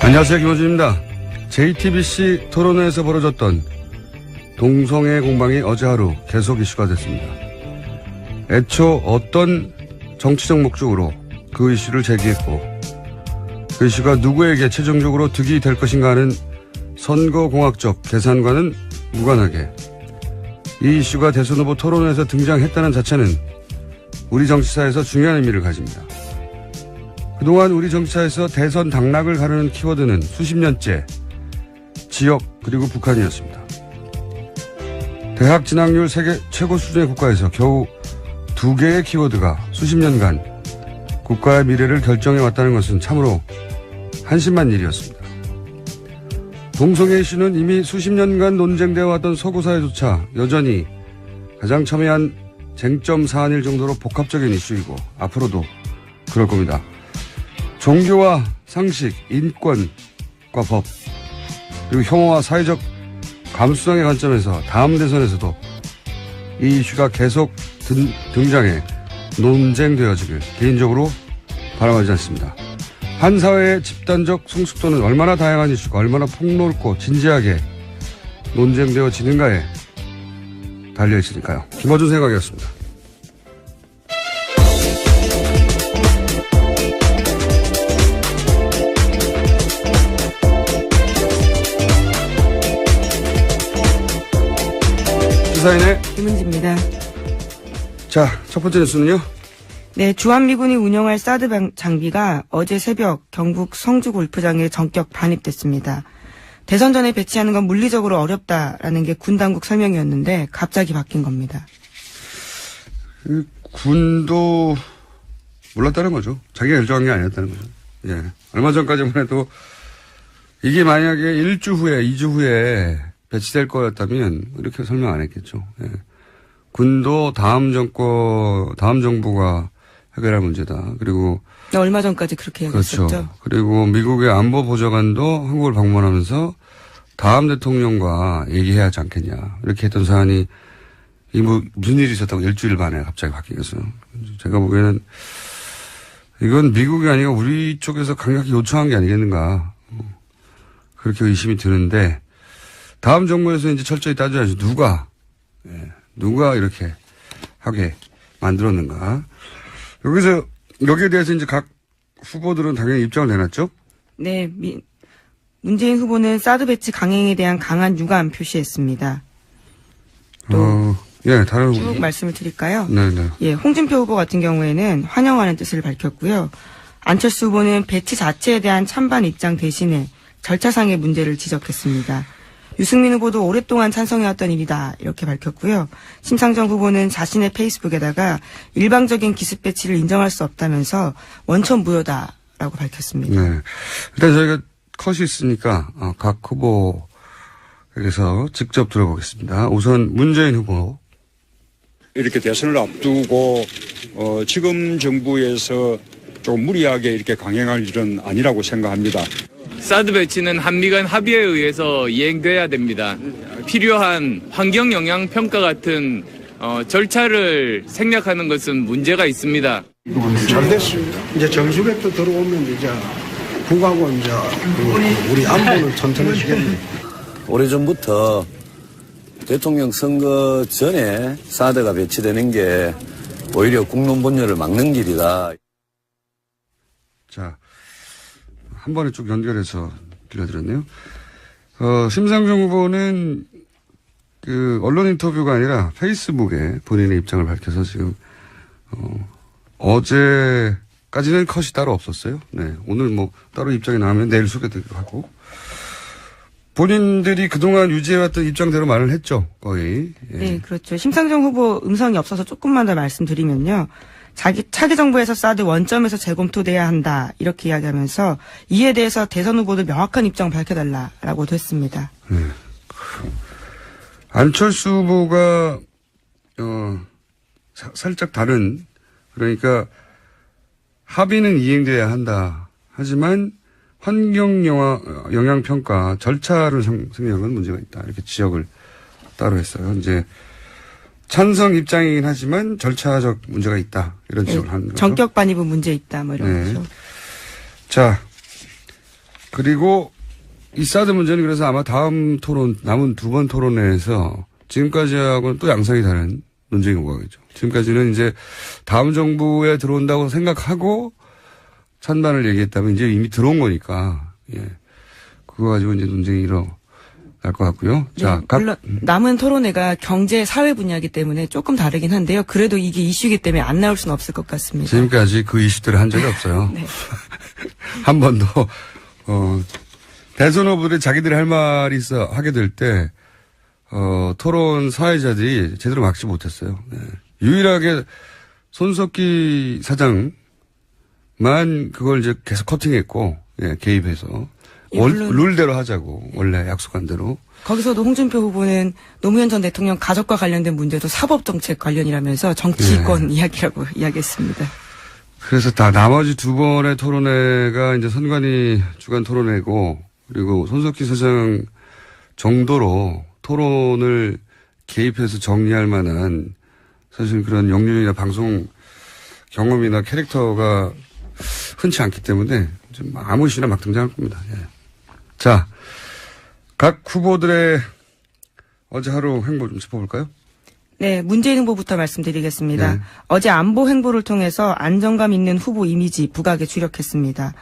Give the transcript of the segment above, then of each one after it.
안녕하세요, 김호준입니다. JTBC 토론회에서 벌어졌던 동성애 공방이 어제 하루 계속 이슈가 됐습니다. 애초 어떤 정치적 목적으로 그 이슈를 제기했고 그 이슈가 누구에게 최종적으로 득이 될 것인가 하는 선거공학적 계산과는 무관하게 이 이슈가 대선 후보 토론회에서 등장했다는 자체는 우리 정치사에서 중요한 의미를 가집니다. 그동안 우리 정치사에서 대선 당락을 가르는 키워드는 수십 년째 지역 그리고 북한이었습니다. 대학 진학률 세계 최고 수준의 국가에서 겨우 2개의 키워드가 수십 년간 국가의 미래를 결정해왔다는 것은 참으로 한심한 일이었습니다. 동성애 이슈는 이미 수십 년간 논쟁되어 왔던 서구사회조차 여전히 가장 첨예한 쟁점 사안일 정도로 복합적인 이슈이고 앞으로도 그럴 겁니다. 종교와 상식, 인권과 법, 그리고 혐오와 사회적 감수성의 관점에서 다음 대선에서도 이 이슈가 계속 등장해 논쟁되어지길 개인적으로 바라지 않습니다. 한 사회의 집단적 성숙도는 얼마나 다양한 이슈가 얼마나 폭넓고 진지하게 논쟁되어지는가에 달려있으니까요. 김어준 생각이었습니다. 시사인의 김은지입니다. 자, 첫 번째 뉴스는요? 네, 주한미군이 운영할 사드 장비가 어제 새벽 경북 성주 골프장에 전격 반입됐습니다. 대선 전에 배치하는 건 물리적으로 어렵다라는 게 군 당국 설명이었는데 갑자기 바뀐 겁니다. 군도 몰랐다는 거죠. 자기가 결정한 게 아니었다는 거죠. 예. 얼마 전까지만 해도 이게 만약에 1주 후에, 2주 후에 배치될 거였다면 이렇게 설명 안 했겠죠. 예. 군도 다음 정부가 해결할 문제다. 그리고 얼마 전까지 그렇게 얘기했었죠. 그렇죠. 그리고 미국의 안보 보좌관도 한국을 방문하면서 다음 대통령과 얘기해야 하지 않겠냐. 이렇게 했던 사안이 무슨 일이 있었다고 일주일 만에 갑자기 바뀌겠어요. 제가 보기에는 이건 미국이 아니고 우리 쪽에서 강력히 요청한 게 아니겠는가. 그렇게 의심이 드는데 다음 정부에서 이제 철저히 따져야죠. 누가 이렇게 하게 만들었는가. 여기에 대해서 이제 각 후보들은 당연히 입장을 내놨죠? 네, 문재인 후보는 사드 배치 강행에 대한 강한 유감 표시했습니다. 다른 쭉 후보. 말씀을 드릴까요? 네네. 예, 홍준표 후보 같은 경우에는 환영하는 뜻을 밝혔고요. 안철수 후보는 배치 자체에 대한 찬반 입장 대신에 절차상의 문제를 지적했습니다. 유승민 후보도 오랫동안 찬성해왔던 일이다 이렇게 밝혔고요. 심상정 후보는 자신의 페이스북에다가 일방적인 기습 배치를 인정할 수 없다면서 원천 무효다라고 밝혔습니다. 네. 일단 저희가 컷이 있으니까 각 후보에게서 직접 들어보겠습니다. 우선 문재인 후보. 이렇게 대선을 앞두고 지금 정부에서 좀 무리하게 이렇게 강행할 일은 아니라고 생각합니다. 사드 배치는 한미 간 합의에 의해서 이행돼야 됩니다. 필요한 환경 영향 평가 같은 절차를 생략하는 것은 문제가 있습니다. 잘 됐습니다. 이제 정수백도 들어오면 이제 국하고 이제 우리 안보는 천천히 오래전부터 대통령 선거 전에 사드가 배치되는 게 오히려 국론 분열을 막는 길이다. 자, 한 번에 쭉 연결해서 들려드렸네요. 심상정 후보는 언론 인터뷰가 아니라 페이스북에 본인의 입장을 밝혀서 지금, 어제까지는 컷이 따로 없었어요. 네. 오늘 따로 입장이 나오면 내일 소개드리기로 하고. 본인들이 그동안 유지해왔던 입장대로 말을 했죠, 거의. 예. 네, 그렇죠. 심상정 후보 음성이 없어서 조금만 더 말씀드리면요. 차기 정부에서 사드 원점에서 재검토돼야 한다 이렇게 이야기하면서 이에 대해서 대선 후보들 명확한 입장을 밝혀달라라고도 했습니다. 네. 안철수 후보가 살짝 다른 그러니까 합의는 이행돼야 한다. 하지만 환경 영향 평가 절차를 생략한 문제가 있다. 이렇게 지적을 따로 했어요. 이제 찬성 입장이긴 하지만 절차적 문제가 있다. 이런 지적을 하는 거죠. 전격 반입은 문제 있다. 이런 거죠. 자, 그리고 이 사드 문제는 그래서 아마 다음 토론, 남은 2번 토론회에서 지금까지하고는 또 양상이 다른 논쟁이 오가겠죠. 지금까지는 이제 다음 정부에 들어온다고 생각하고 찬반을 얘기했다면 이제 이미 들어온 거니까, 예. 그거 가지고 이제 논쟁이 일어날 것 같고요. 자, 네, 물론 남은 토론회가 경제 사회 분야이기 때문에 조금 다르긴 한데요. 그래도 이게 이슈이기 때문에 안 나올 수는 없을 것 같습니다. 지금까지 그 이슈들을 한 적이 없어요. 네. 한 번도, 대선 후보들이 자기들이 할 말이 있어 하게 될 때, 토론 사회자들이 제대로 막지 못했어요. 네. 유일하게 손석희 사장만 그걸 이제 계속 커팅했고, 예, 개입해서. 예, 물론 룰대로 하자고, 원래 약속한 대로. 거기서도 홍준표 후보는 노무현 전 대통령 가족과 관련된 문제도 사법정책 관련이라면서 정치권 이야기라고 이야기했습니다. 그래서 나머지 2번의 토론회가 이제 선관위 주간 토론회고, 그리고 손석희 사장 정도로 토론을 개입해서 정리할 만한 사실 그런 역량이나 방송 경험이나 캐릭터가 흔치 않기 때문에 좀 아무 이슈나 막 등장할 겁니다. 예. 자, 각 후보들의 어제 하루 행보 좀 짚어볼까요? 네, 문재인 후보부터 말씀드리겠습니다. 네. 어제 안보 행보를 통해서 안정감 있는 후보 이미지 부각에 주력했습니다.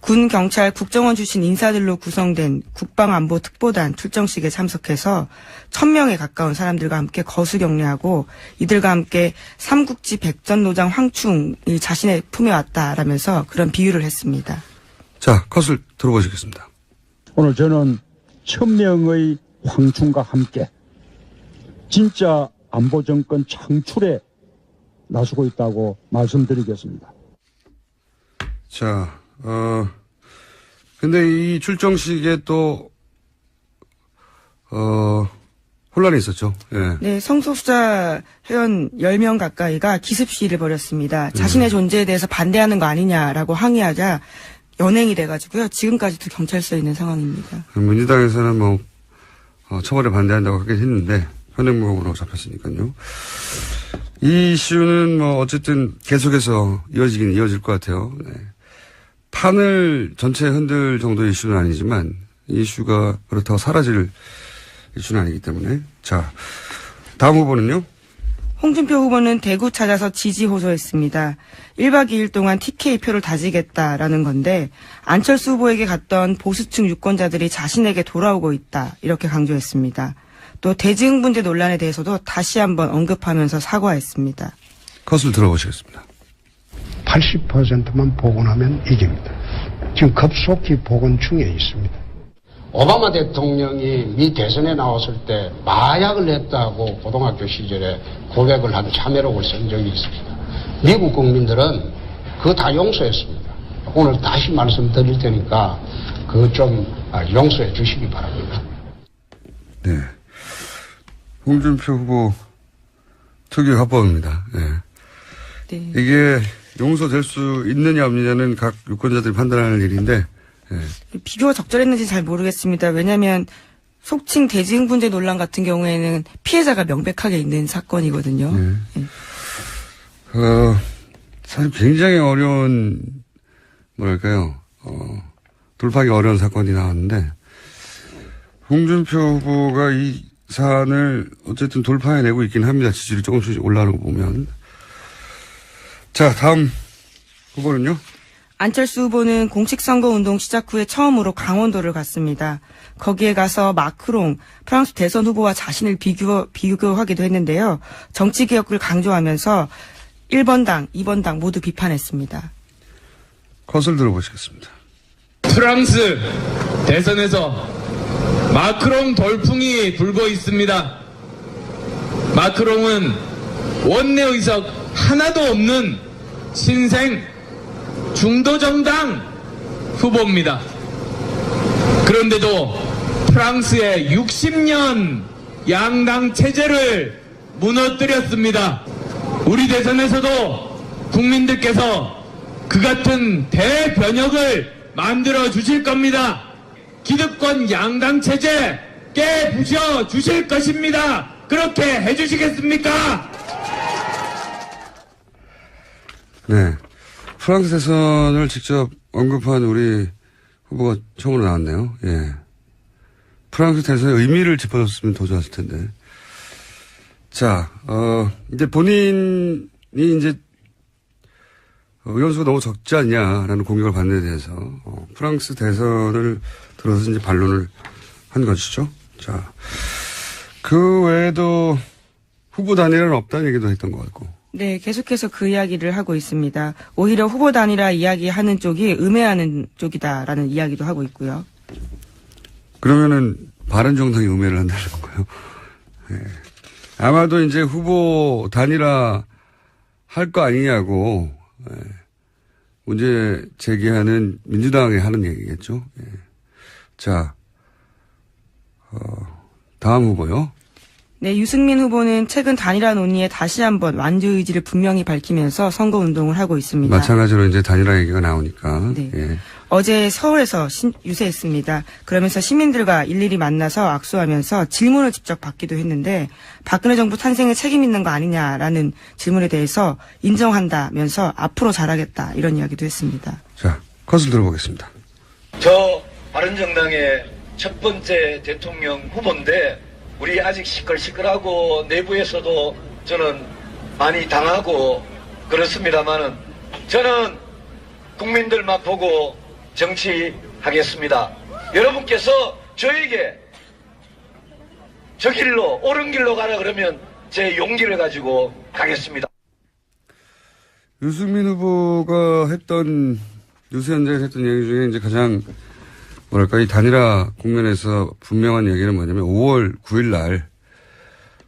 군, 경찰, 국정원 출신 인사들로 구성된 국방안보특보단 출정식에 참석해서 1000명에 가까운 사람들과 함께 거수 격려하고 이들과 함께 삼국지 백전노장 황충이 자신의 품에 왔다라면서 그런 비유를 했습니다. 자, 컷을 들어보시겠습니다. 오늘 저는 1000명의 황충과 함께 진짜 안보정권 창출에 나서고 있다고 말씀드리겠습니다. 자, 근데 이 출정식에 또, 혼란이 있었죠. 예. 네, 성소수자 회원 10명 가까이가 기습 시위를 벌였습니다. 자신의 존재에 대해서 반대하는 거 아니냐라고 항의하자 연행이 돼가지고요. 지금까지도 경찰서에 있는 상황입니다. 민주당에서는 뭐, 처벌에 반대한다고 하긴 했는데, 현행무역으로 잡혔으니까요. 이 이슈는 뭐, 어쨌든 계속해서 이어지긴 이어질 것 같아요. 네. 판을 전체 흔들 정도의 이슈는 아니지만, 이 이슈가 그렇다고 사라질 이슈는 아니기 때문에. 자, 다음 후보는요? 홍준표 후보는 대구 찾아서 지지 호소했습니다. 1박 2일 동안 TK표를 다지겠다라는 건데 안철수 후보에게 갔던 보수층 유권자들이 자신에게 돌아오고 있다 이렇게 강조했습니다. 또 대지흥분제 논란에 대해서도 다시 한번 언급하면서 사과했습니다. 컷을 들어보시겠습니다. 80%만 복원하면 이깁니다. 지금 급속히 복원 중에 있습니다. 오바마 대통령이 미 대선에 나왔을 때 마약을 했다고 고등학교 시절에 고백을 한 참회록을 쓴 적이 있습니다. 미국 국민들은 그거 다 용서했습니다. 오늘 다시 말씀드릴 테니까 그거 좀 용서해 주시기 바랍니다. 네. 홍준표 후보 특유의 화법입니다. 네. 네. 이게 용서될 수 있느냐 없느냐는 각 유권자들이 판단하는 일인데, 네. 비교가 적절했는지 잘 모르겠습니다. 왜냐하면 속칭 대지흥분제 논란 같은 경우에는 피해자가 명백하게 있는 사건이거든요. 네. 네. 사실 굉장히 어려운, 뭐랄까요, 돌파하기 어려운 사건이 나왔는데, 홍준표 후보가 이 사안을 어쨌든 돌파해내고 있긴 합니다. 지지율이 조금씩 올라가는 거 보면. 자, 다음 후보는요? 안철수 후보는 공식선거운동 시작 후에 처음으로 강원도를 갔습니다. 거기에 가서 마크롱, 프랑스 대선 후보와 자신을 비교하기도 했는데요. 정치개혁을 강조하면서 1번 당, 2번 당 모두 비판했습니다. 컷을 들어보시겠습니다. 프랑스 대선에서 마크롱 돌풍이 불고 있습니다. 마크롱은 원내 의석 하나도 없는 신생 중도정당 후보입니다. 그런데도 프랑스의 60년 양당 체제를 무너뜨렸습니다. 우리 대선에서도 국민들께서 그 같은 대변혁을 만들어 주실 겁니다. 기득권 양당 체제 깨부셔 주실 것입니다. 그렇게 해주시겠습니까? 네. 프랑스 대선을 직접 언급한 우리 후보가 처음으로 나왔네요. 예. 프랑스 대선의 의미를 짚어줬으면 더 좋았을 텐데. 자, 이제 본인이 이제 의원수가 너무 적지 않냐라는 공격을 받는 데 대해서 프랑스 대선을 들어서 이제 반론을 한 것이죠. 자, 그 외에도 후보 단일화는 없다는 얘기도 했던 것 같고. 네, 계속해서 그 이야기를 하고 있습니다. 오히려 후보 단일화 이야기하는 쪽이 음해하는 쪽이다라는 이야기도 하고 있고요. 그러면은 바른정당이 음해를 한다는 건가요? 네. 아마도 이제 후보 단일화 할 거 아니냐고 문제 제기하는 민주당이 하는 얘기겠죠. 예. 자, 다음 후보요. 네, 유승민 후보는 최근 단일화 논의에 다시 한번 완주 의지를 분명히 밝히면서 선거 운동을 하고 있습니다. 마찬가지로 이제 단일화 얘기가 나오니까. 네. 예. 어제 서울에서 유세했습니다. 그러면서 시민들과 일일이 만나서 악수하면서 질문을 직접 받기도 했는데 박근혜 정부 탄생에 책임 있는 거 아니냐라는 질문에 대해서 인정한다면서 앞으로 잘하겠다 이런 이야기도 했습니다. 자, 컷을 들어보겠습니다. 저 바른정당의 첫 번째 대통령 후보인데 우리 아직 시끌시끌하고 내부에서도 저는 많이 당하고 그렇습니다만은 저는 국민들만 보고 정치하겠습니다. 여러분께서 저에게 저 길로 옳은 길로 가라 그러면 제 용기를 가지고 가겠습니다. 유승민 후보가 했던 유세 현장에서 했던 얘기 중에 이제 가장 뭐랄까 이 단일화 국면에서 분명한 얘기는 뭐냐면 5월 9일 날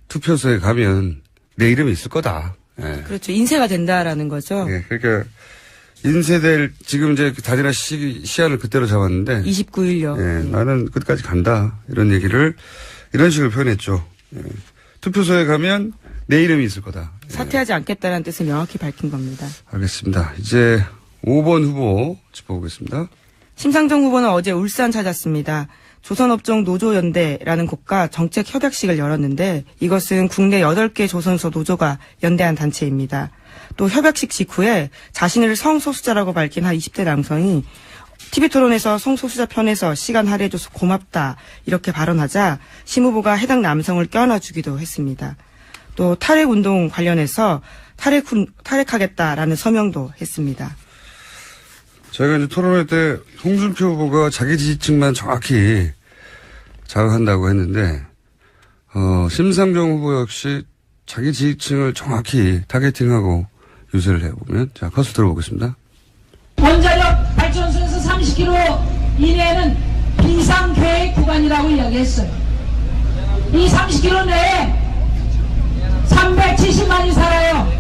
투표소에 가면 내 이름이 있을 거다. 예. 그렇죠. 인쇄가 된다라는 거죠. 예. 그러니까 인쇄될 지금 이제 단일화 시한을 그때로 잡았는데 29일요. 예. 나는 끝까지 간다. 이런 얘기를 이런 식으로 표현했죠. 예. 투표소에 가면 내 이름이 있을 거다. 예. 사퇴하지 않겠다는 뜻을 명확히 밝힌 겁니다. 알겠습니다. 이제 5번 후보 짚어보겠습니다. 심상정 후보는 어제 울산 찾았습니다. 조선업종 노조연대라는 곳과 정책 협약식을 열었는데 이것은 국내 8개 조선소 노조가 연대한 단체입니다. 또 협약식 직후에 자신을 성소수자라고 밝힌 한 20대 남성이 TV토론에서 성소수자 편에서 시간 할애해줘서 고맙다 이렇게 발언하자 심 후보가 해당 남성을 껴안아주기도 했습니다. 또 탈핵운동 관련해서 탈핵하겠다라는 서명도 했습니다. 저희가 이제 토론회 때 홍준표 후보가 자기 지지층만 정확히 자극한다고 했는데, 심상정 후보 역시 자기 지지층을 정확히 타겟팅하고 유세를 해보면, 자, 컷을 들어보겠습니다. 원자력 발전소에서 30km 이내에는 비상계획 구간이라고 이야기했어요. 이 30km 내에 370만이 살아요.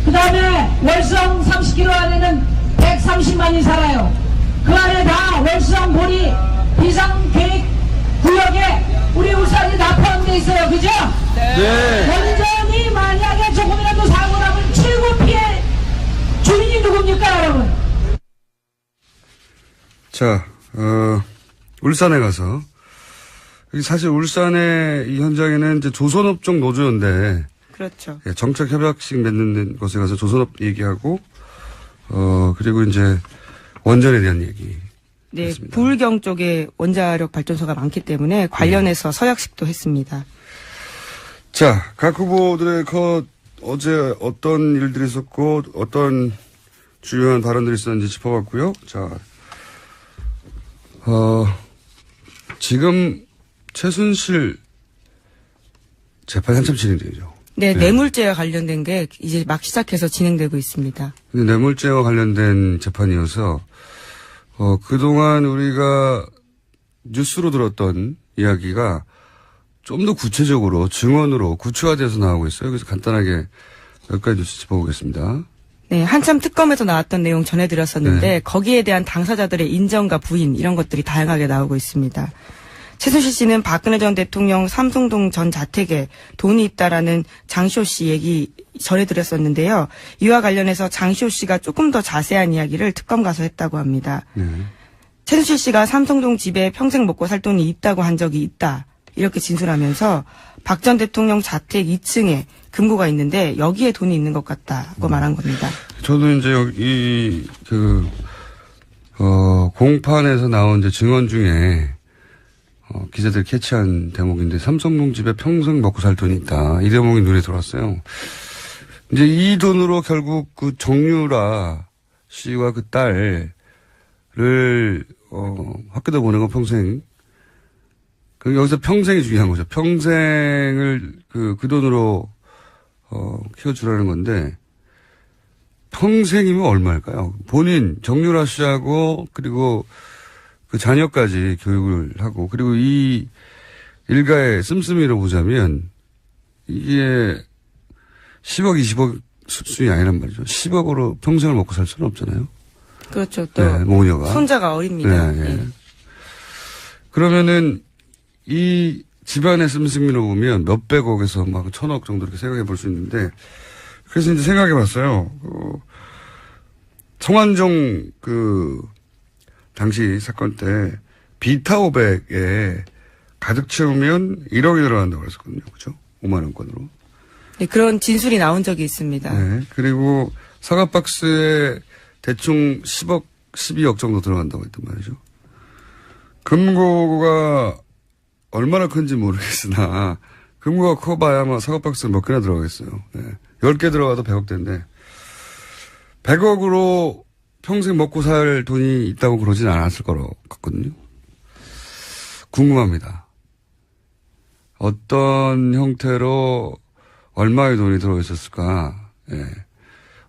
그 다음에 월성 30km 안에는 130만이 살아요. 그 안에 다 월성 보리 비상계획 구역에 우리 울산이 다 포함되어 있어요. 그죠? 네. 원전이 만약에 조금이라도 사고 나면 최고 피해 주인이 누굽니까, 여러분? 자, 울산에 가서, 사실 울산의 이 현장에는 이제 조선업종 노조연대. 그렇죠. 정책 협약식 맺는 곳에 가서 조선업 얘기하고, 그리고 이제 원전에 대한 얘기. 네, 했습니다. 부울경 쪽에 원자력 발전소가 많기 때문에 관련해서 서약식도 했습니다. 자, 각 후보들의 어제 어떤 일들이 있었고 어떤 주요한 발언들이 있었는지 짚어봤고요. 자, 지금 최순실 재판이 한참 진행되죠. 네, 뇌물죄와 관련된 게 이제 막 시작해서 진행되고 있습니다. 근데 뇌물죄와 관련된 재판이어서 그동안 우리가 뉴스로 들었던 이야기가 좀 더 구체적으로 증언으로 구체화돼서 나오고 있어요. 그래서 간단하게 몇 가지 뉴스 짚어보겠습니다. 네, 한참 특검에서 나왔던 내용 전해드렸었는데 네. 거기에 대한 당사자들의 인정과 부인 이런 것들이 다양하게 나오고 있습니다. 최순실 씨는 박근혜 전 대통령 삼성동 전 자택에 돈이 있다라는 장시호 씨 얘기 전해드렸었는데요. 이와 관련해서 장시호 씨가 조금 더 자세한 이야기를 특검 가서 했다고 합니다. 네. 최순실 씨가 삼성동 집에 평생 먹고 살 돈이 있다고 한 적이 있다. 이렇게 진술하면서 박 전 대통령 자택 2층에 금고가 있는데 여기에 돈이 있는 것 같다고 말한 겁니다. 저도 이제 여기 공판에서 나온 이제 증언 중에, 기자들이 캐치한 대목인데, 삼성동 집에 평생 먹고 살 돈이 있다. 이 대목이 눈에 들어왔어요. 이제 이 돈으로 결국 그 정유라 씨와 그 딸을, 학교도 보내고 평생, 여기서 평생이 중요한 거죠. 평생을 그 돈으로, 키워주라는 건데, 평생이면 얼마일까요? 본인, 정유라 씨하고, 그리고 그 자녀까지 교육을 하고, 그리고 이 일가의 씀씀이로 보자면, 이게 10억, 20억 수준이 아니란 말이죠. 10억으로 평생을 먹고 살 수는 없잖아요. 그렇죠. 또. 네, 모녀가. 손자가 어립니다. 네, 네. 그러면은, 이 집안의 씀씀이로 보면 몇백억에서 막 1,000억 정도 이렇게 생각해 볼 수 있는데, 그래서 이제 생각해 봤어요. 성완종 당시 사건 때 비타500에 가득 채우면 1억이 들어간다고 그랬었거든요. 그죠? 5만원권으로. 네, 그런 진술이 나온 적이 있습니다. 네. 그리고 사과박스에 대충 10억, 12억 정도 들어간다고 했단 말이죠. 금고가 얼마나 큰지 모르겠으나, 금고가 커봐야 아마 사과박스 몇 개나 들어가겠어요. 네. 10개 들어가도 100억대인데, 100억으로 평생 먹고 살 돈이 있다고 그러진 않았을 거로 같거든요. 궁금합니다. 어떤 형태로 얼마의 돈이 들어있었을까. 예.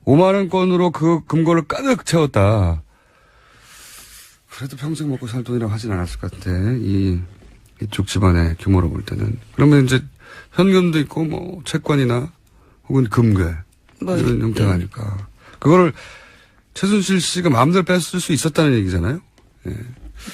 5만원권으로 그 금고를 가득 채웠다. 그래도 평생 먹고 살 돈이라고 하진 않았을 것 같아. 이쪽 집안의 규모로 볼 때는. 그러면 이제 현금도 있고 뭐 채권이나 혹은 금괴 이런 형태가 아닐까. 그거를 최순실 씨가 마음대로 뺐을 수 있었다는 얘기잖아요. 예.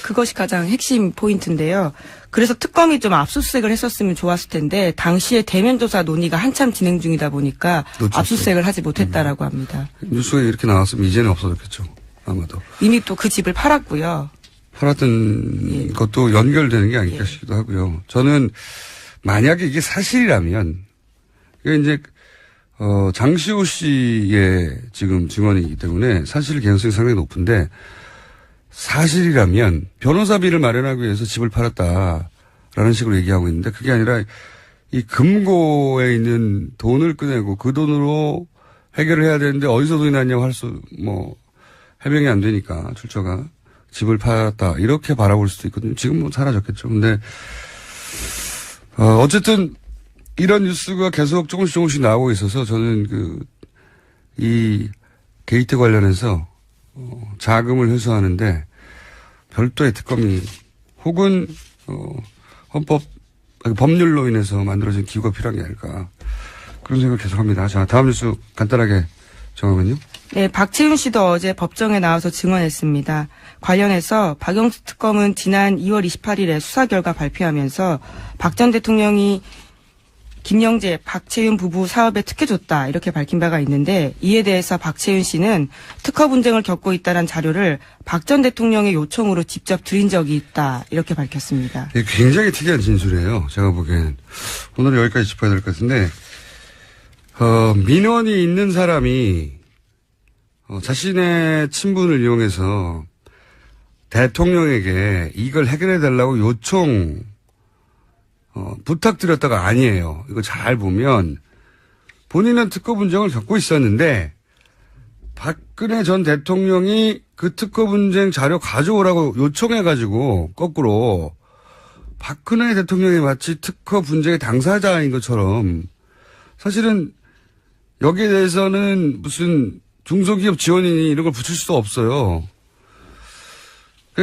그것이 가장 핵심 포인트인데요. 그래서 특검이 좀 압수수색을 했었으면 좋았을 텐데 당시에 대면 조사 논의가 한참 진행 중이다 보니까 놓쳤어요. 압수수색을 하지 못했다라고 합니다. 뉴스가 이렇게 나왔으면 이제는 없어졌겠죠. 아마도. 이미 또 그 집을 팔았고요. 팔았던 것도 연결되는 게 아닐까 싶기도 하고요. 저는 만약에 이게 사실이라면 이게 이제 장시호 씨의 지금 증언이기 때문에 사실 개연성이 상당히 높은데 사실이라면 변호사비를 마련하기 위해서 집을 팔았다라는 식으로 얘기하고 있는데 그게 아니라 이 금고에 있는 돈을 꺼내고 그 돈으로 해결을 해야 되는데 어디서 돈이 났냐고 할 수 해명이 안 되니까 출처가 집을 팔았다 이렇게 바라볼 수도 있거든요. 지금 사라졌겠죠. 근데 어쨌든 이런 뉴스가 계속 조금씩 나오고 있어서 저는 이 게이트 관련해서 자금을 회수하는데 별도의 특검이 혹은 법률로 인해서 만들어진 기구가 필요한 게 아닐까 그런 생각을 계속합니다. 자, 다음 뉴스 간단하게 정하면요. 네, 박채윤 씨도 어제 법정에 나와서 증언했습니다. 관련해서 박영수 특검은 지난 2월 28일에 수사 결과 발표하면서 박 전 대통령이 김영재, 박채윤 부부 사업에 특혜줬다 이렇게 밝힌 바가 있는데 이에 대해서 박채윤 씨는 특허 분쟁을 겪고 있다는 자료를 박 전 대통령의 요청으로 직접 드린 적이 있다 이렇게 밝혔습니다. 굉장히 특이한 진술이에요. 제가 보기엔. 오늘 여기까지 짚어야 될 것 같은데 민원이 있는 사람이 자신의 친분을 이용해서 대통령에게 이걸 해결해달라고 부탁드렸다가 아니에요. 이거 잘 보면 본인은 특허 분쟁을 겪고 있었는데 박근혜 전 대통령이 그 특허 분쟁 자료 가져오라고 요청해가지고 거꾸로 박근혜 대통령이 마치 특허 분쟁의 당사자인 것처럼 사실은 여기에 대해서는 무슨 중소기업 지원인이 이런 걸 붙일 수도 없어요.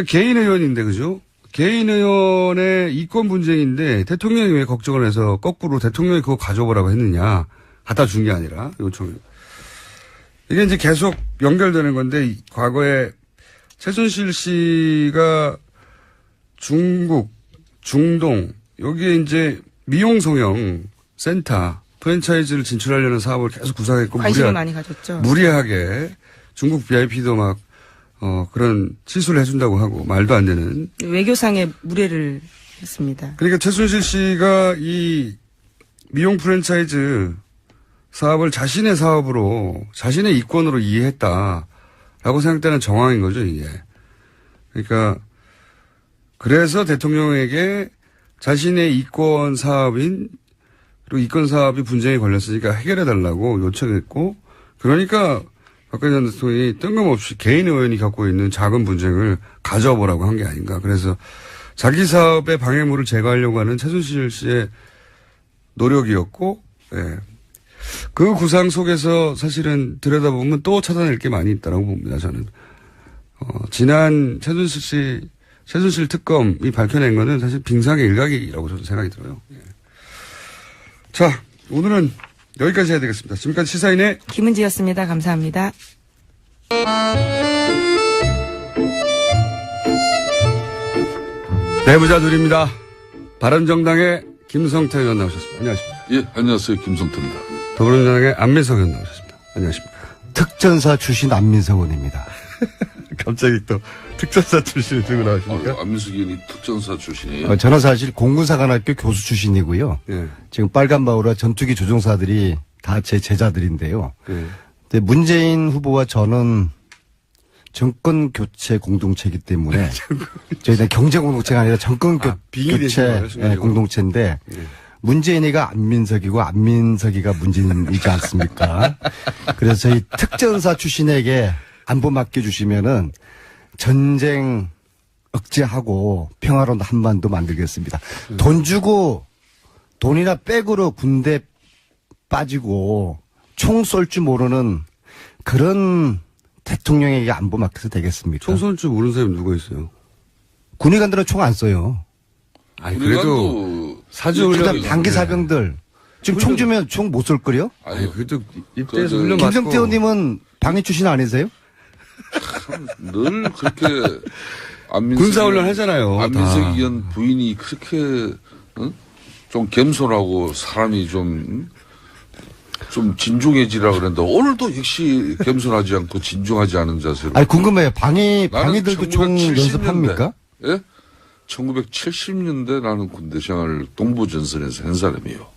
개인 의원인데, 그죠? 개인 의원의 이권 분쟁인데 대통령이 왜 걱정을 해서 거꾸로 대통령이 그거 가져오라고 했느냐. 갖다 준 게 아니라 요청을. 이게 이제 계속 연결되는 건데 과거에 최순실 씨가 중국, 중동 여기에 이제 미용 성형 센터 프랜차이즈를 진출하려는 사업을 계속 구상했고 관심을 많이 가졌죠. 무리하게 중국 VIP도 막 그런 시술을 해준다고 하고 말도 안 되는 외교상의 무례를 했습니다. 그러니까 최순실 씨가 이 미용 프랜차이즈 사업을 자신의 사업으로 자신의 이권으로 이해했다라고 생각되는 정황인 거죠 이게. 그러니까 그래서 대통령에게 자신의 이권 사업인 그리고 이권 사업이 분쟁에 걸렸으니까 해결해달라고 요청했고 그러니까 박근혜 전 대통령이 뜬금없이 개인 의원이 갖고 있는 작은 분쟁을 가져보라고 한 게 아닌가. 그래서 자기 사업의 방해물을 제거하려고 하는 최순실 씨의 노력이었고 예. 그 구상 속에서 사실은 들여다보면 또 찾아낼 게 많이 있다고 봅니다. 저는 지난 최순실 특검이 밝혀낸 거는 사실 빙상의 일각이라고 저는 생각이 들어요. 예. 자, 오늘은 여기까지 해야 되겠습니다. 지금까지 시사인의 김은지였습니다. 감사합니다. 내부자들입니다. 바른정당의 김성태 의원 나오셨습니다. 안녕하십니까. 예, 안녕하세요. 김성태입니다. 더불어민주당의 안민석 의원 나오셨습니다. 안녕하십니까. 특전사 출신 안민석 의원입니다. 갑자기 또 특전사 출신을 들고 나오십니까? 안민석 의원이 특전사 출신이에요? 저는 사실 공군사관학교 교수 출신이고요. 예. 지금 빨간마우라 전투기 조종사들이 다 제 제자들인데요. 예. 근데 문재인 후보와 저는 정권 교체 공동체이기 때문에 저희는 경제 공동체가 아니라 정권 교체 공동체인데 문재인이가 안민석이고 안민석이가 문재인이지 않습니까? 그래서 저희 특전사 출신에게 안보 맡겨주시면은 전쟁 억제하고 평화로운 한반도 만들겠습니다. 돈 주고 돈이나 백으로 군대 빠지고 총 쏠 줄 모르는 그런 대통령에게 안보 맡겨서 되겠습니까? 총 쏠 줄 모르는 사람이 누가 있어요? 군의관들은 총 안 써요. 아니 그래도 사주훈련 단기 사병들 지금 총 주면 총 못 쏠 거요? 아니 그래도 입대해서 훈련 받고. 김성태 의원님은 방위 출신 아니세요? 늘 그렇게 군사훈련 하잖아요. 안민석 의원 부인이 그렇게 좀 겸손하고 사람이 좀 진중해지라 그랬는데 오늘도 역시 겸손하지 않고 진중하지 않은 자세로. 아니 궁금해요. 방위들도 총 연습합니까? 예? 1970년대 나는 군대 생활을 동부전선에서 한 사람이에요.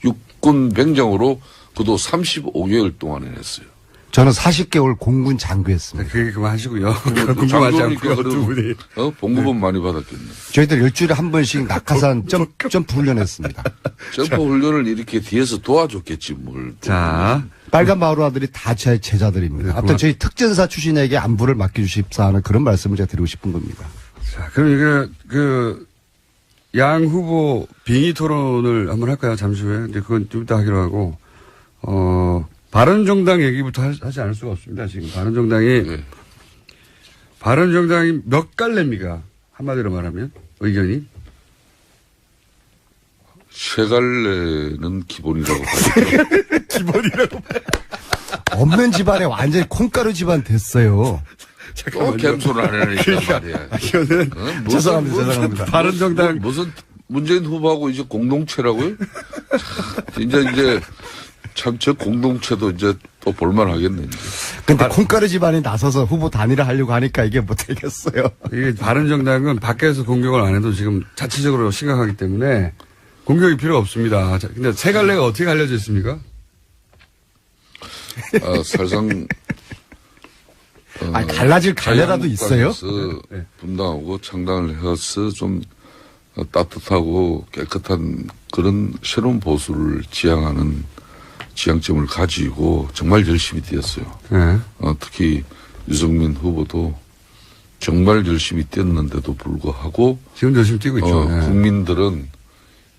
육군 병장으로 그도 35개월 동안 했어요. 저는 40개월 공군 장교했습니다. 그게 그만하시고요. 궁금하지 않고 두 분이. 봉급은 많이 받았겠네. 저희들 일주일에 한 번씩 낙하산 점프 훈련했습니다. 점프 훈련을 이렇게 뒤에서 도와줬겠지 뭘. 자, 빨간 마루아들이 다 제 제자들입니다. 아무튼 저희 특전사 출신에게 안부를 맡겨주십사 하는 그런 말씀을 제가 드리고 싶은 겁니다. 자, 그럼 양 후보 빙의 토론을 한번 할까요? 잠시 후에. 이제 그건 좀 이따 하기로 하고, 바른정당 얘기부터 하지 않을 수가 없습니다. 지금 바른정당이 몇 갈래입니까? 한마디로 말하면 의견이 세 갈래는 기본이라고 봐요. 기본이라고 봐요. 없는 집안에 완전히 콩가루 집안 됐어요. 또 겸손 안 하니까 말이야. 이거는 죄송합니다. 바른정당 무슨 문재인 후보하고 이제 공동체라고요? 이제 참 저 공동체도 이제 또 볼만하겠네. 이제. 근데 콩가루 집안이 나서서 후보 단일화 하려고 하니까 이게 못하겠어요. 이게 바른정당은 밖에서 공격을 안 해도 지금 자체적으로 심각하기 때문에 공격이 필요 없습니다. 자, 근데 세 갈래가 어떻게 갈려져 있습니까? 사실상 갈라질 갈래라도 있어요? 분당하고 창당을 해서 좀 따뜻하고 깨끗한 그런 새로운 보수를 지향하는 지향점을 가지고 정말 열심히 뛰었어요. 네. 특히 유승민 후보도 정말 열심히 뛰었는데도 불구하고 지금 열심히 뛰고 있죠. 네. 국민들은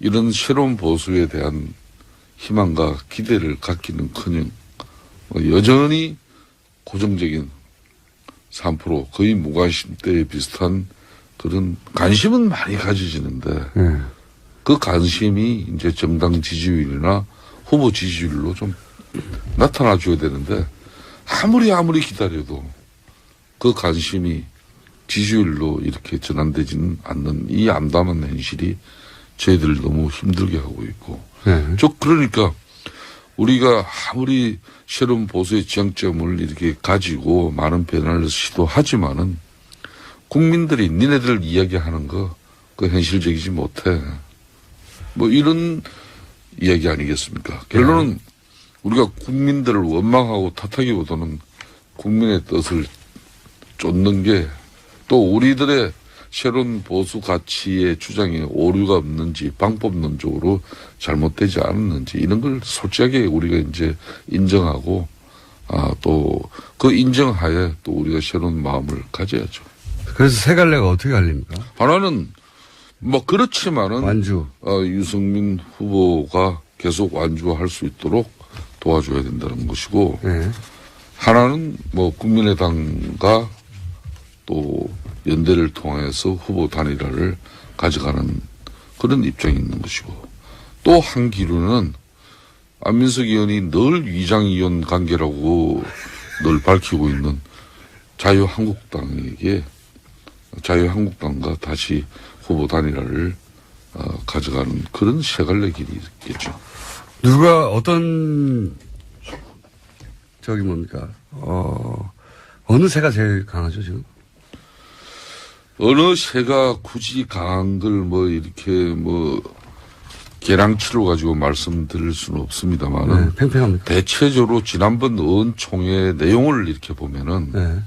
이런 새로운 보수에 대한 희망과 기대를 갖기는커녕 여전히 고정적인 3% 거의 무관심 때에 비슷한 그런 관심은 많이 가져지는데 그 관심이 이제 정당 지지율이나 후보 지지율로 좀 나타나줘야 되는데 아무리 기다려도 그 관심이 지지율로 이렇게 전환되지는 않는 이 암담한 현실이 저희들을 너무 힘들게 하고 있고 그러니까 우리가 아무리 새로운 보수의 지향점을 이렇게 가지고 많은 변화를 시도하지만은 국민들이 니네들 이야기하는 거 그 현실적이지 못해. 뭐 이런 이야기 아니겠습니까? 결론은 우리가 국민들을 원망하고 탓하기보다는 국민의 뜻을 쫓는 게 또 우리들의 새로운 보수 가치의 주장에 오류가 없는지 방법론적으로 잘못되지 않았는지 이런 걸 솔직하게 우리가 이제 인정하고 또 그 인정하에 또 우리가 새로운 마음을 가져야죠. 그래서 세 갈래가 어떻게 갈립니까? 하나는 뭐 그렇지만은 완주. 유승민 후보가 계속 완주할 수 있도록 도와줘야 된다는 것이고 네. 하나는 뭐 국민의당과 또 연대를 통해서 후보 단일화를 가져가는 그런 입장이 있는 것이고 또 한 기류는 안민석 의원이 늘 위장의원 관계라고 늘 밝히고 있는 자유한국당과 다시 후보 단일화를 가져가는 그런 세 갈래 길이 있겠죠. 누가 어떤 어느 새가 제일 강하죠 지금? 어느 새가 굳이 강한 걸 뭐 이렇게 뭐 계량치로 가지고 말씀드릴 수는 없습니다만은 팽팽합니다. 대체적으로 지난번 의원총회 내용을 이렇게 보면은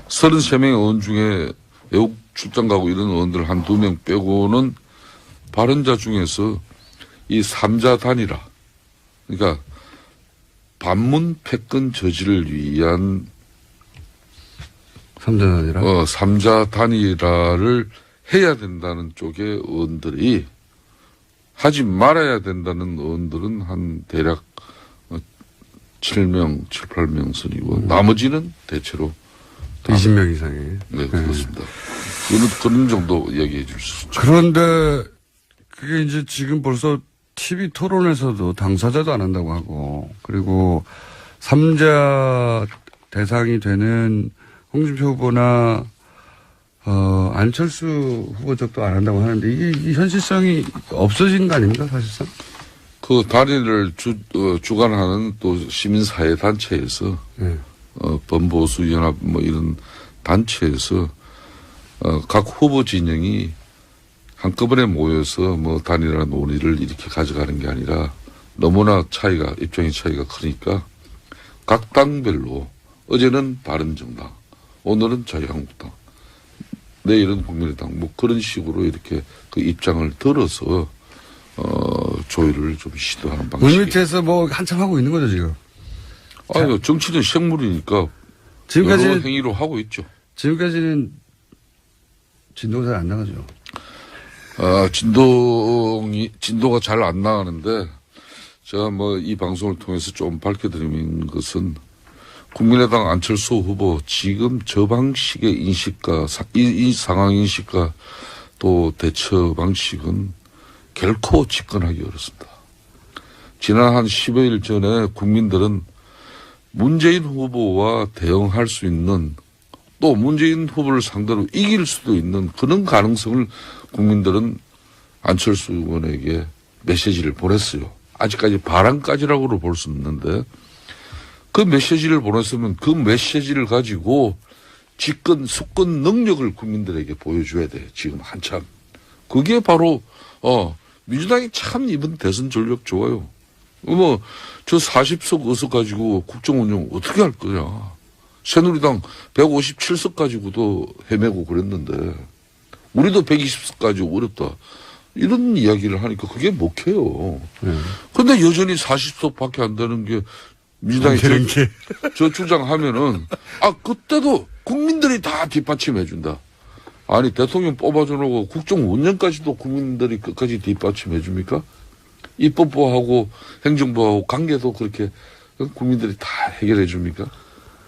33명의 의원 중에 외국 출장 가고 이런 의원들 한 2명 빼고는 발언자 중에서 이 3자 단일화 그러니까 반문 패권 저지를 위한 3자 단일화? 3자 단일화를 해야 된다는 쪽의 의원들이 하지 말아야 된다는 의원들은 한 대략 7명, 7, 8명 선이고 나머지는 대체로 20명 이상이. 네, 그렇습니다. 그런 정도 이야기해 줄 수 있죠. 그런데 그게 이제 지금 벌써 TV 토론에서도 당사자도 안 한다고 하고 그리고 3자 대상이 되는 홍준표 후보나 안철수 후보 쪽도 안 한다고 하는데 이게 현실성이 없어진 거 아닙니까 사실상? 그 단일을 주관하는 또 시민사회 단체에서 범보수 연합 뭐 이런 단체에서 각 후보 진영이 한꺼번에 모여서 뭐 단일화 논의를 이렇게 가져가는 게 아니라 너무나 입장의 차이가 크니까 각 당별로 어제는 바른정당, 오늘은 자유한국당, 내일은 국민의당 뭐 그런 식으로 이렇게 그 입장을 들어서 조율을 좀 시도하는 방식. 물밑에서 뭐 한참 하고 있는 거죠 지금. 아유 정치는 생물이니까 지금까지는 여러 행위로 하고 있죠. 지금까지는 진도가 잘 안 나가죠. 진도가 잘 안 나가는데 제가 뭐 이 방송을 통해서 좀 밝혀드리는 것은 국민의당 안철수 후보 지금 저 방식의 인식과 이 상황 인식과 또 대처 방식은 결코 집권하기 어렵습니다. 지난 한 10여일 전에 국민들은 문재인 후보와 대응할 수 있는 또 문재인 후보를 상대로 이길 수도 있는 그런 가능성을 국민들은 안철수 의원에게 메시지를 보냈어요. 아직까지 바람까지라고 볼 수 있는데 그 메시지를 보냈으면 그 메시지를 가지고 집권, 수권 능력을 국민들에게 보여줘야 돼. 지금 한참. 그게 바로 민주당이 참 이번 대선 전략 좋아요. 저 40석 의석 가지고 국정운영 어떻게 할 거냐. 새누리당 157석 가지고도 헤매고 그랬는데 우리도 120석 가지고 어렵다. 이런 이야기를 하니까 그게 먹혀요. 근데 여전히 40석밖에 안 되는 게 민주당이 저 주장하면은 그때도 국민들이 다 뒷받침해 준다. 아니 대통령 뽑아주려고 국정 운영까지도 국민들이 끝까지 뒷받침해 줍니까? 입법부하고 행정부하고 관계도 그렇게 국민들이 다 해결해 줍니까?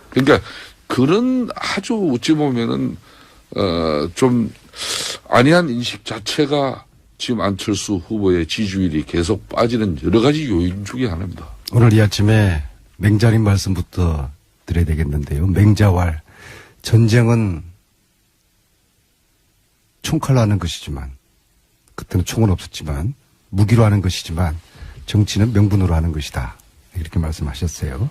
그러니까 그런 아주 어찌 보면은 좀 안이한 인식 자체가 지금 안철수 후보의 지지율이 계속 빠지는 여러 가지 요인 중에 하나입니다. 오늘 이 아침에 맹자님 말씀부터 드려야 되겠는데요. 맹자왈. 전쟁은 총칼로 하는 것이지만 그때는 총은 없었지만 무기로 하는 것이지만 정치는 명분으로 하는 것이다. 이렇게 말씀하셨어요.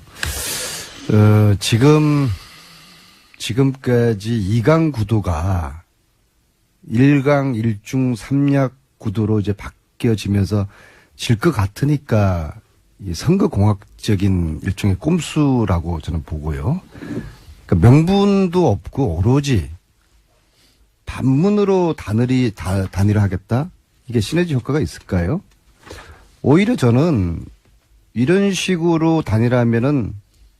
지금까지 2강 구도가 1강 1중 3약 구도로 이제 바뀌어지면서 질 것 같으니까 이 선거공학적인 일종의 꼼수라고 저는 보고요. 그러니까 명분도 없고 오로지 반문으로 단일화하겠다? 이게 시너지 효과가 있을까요? 오히려 저는 이런 식으로 단일화하면은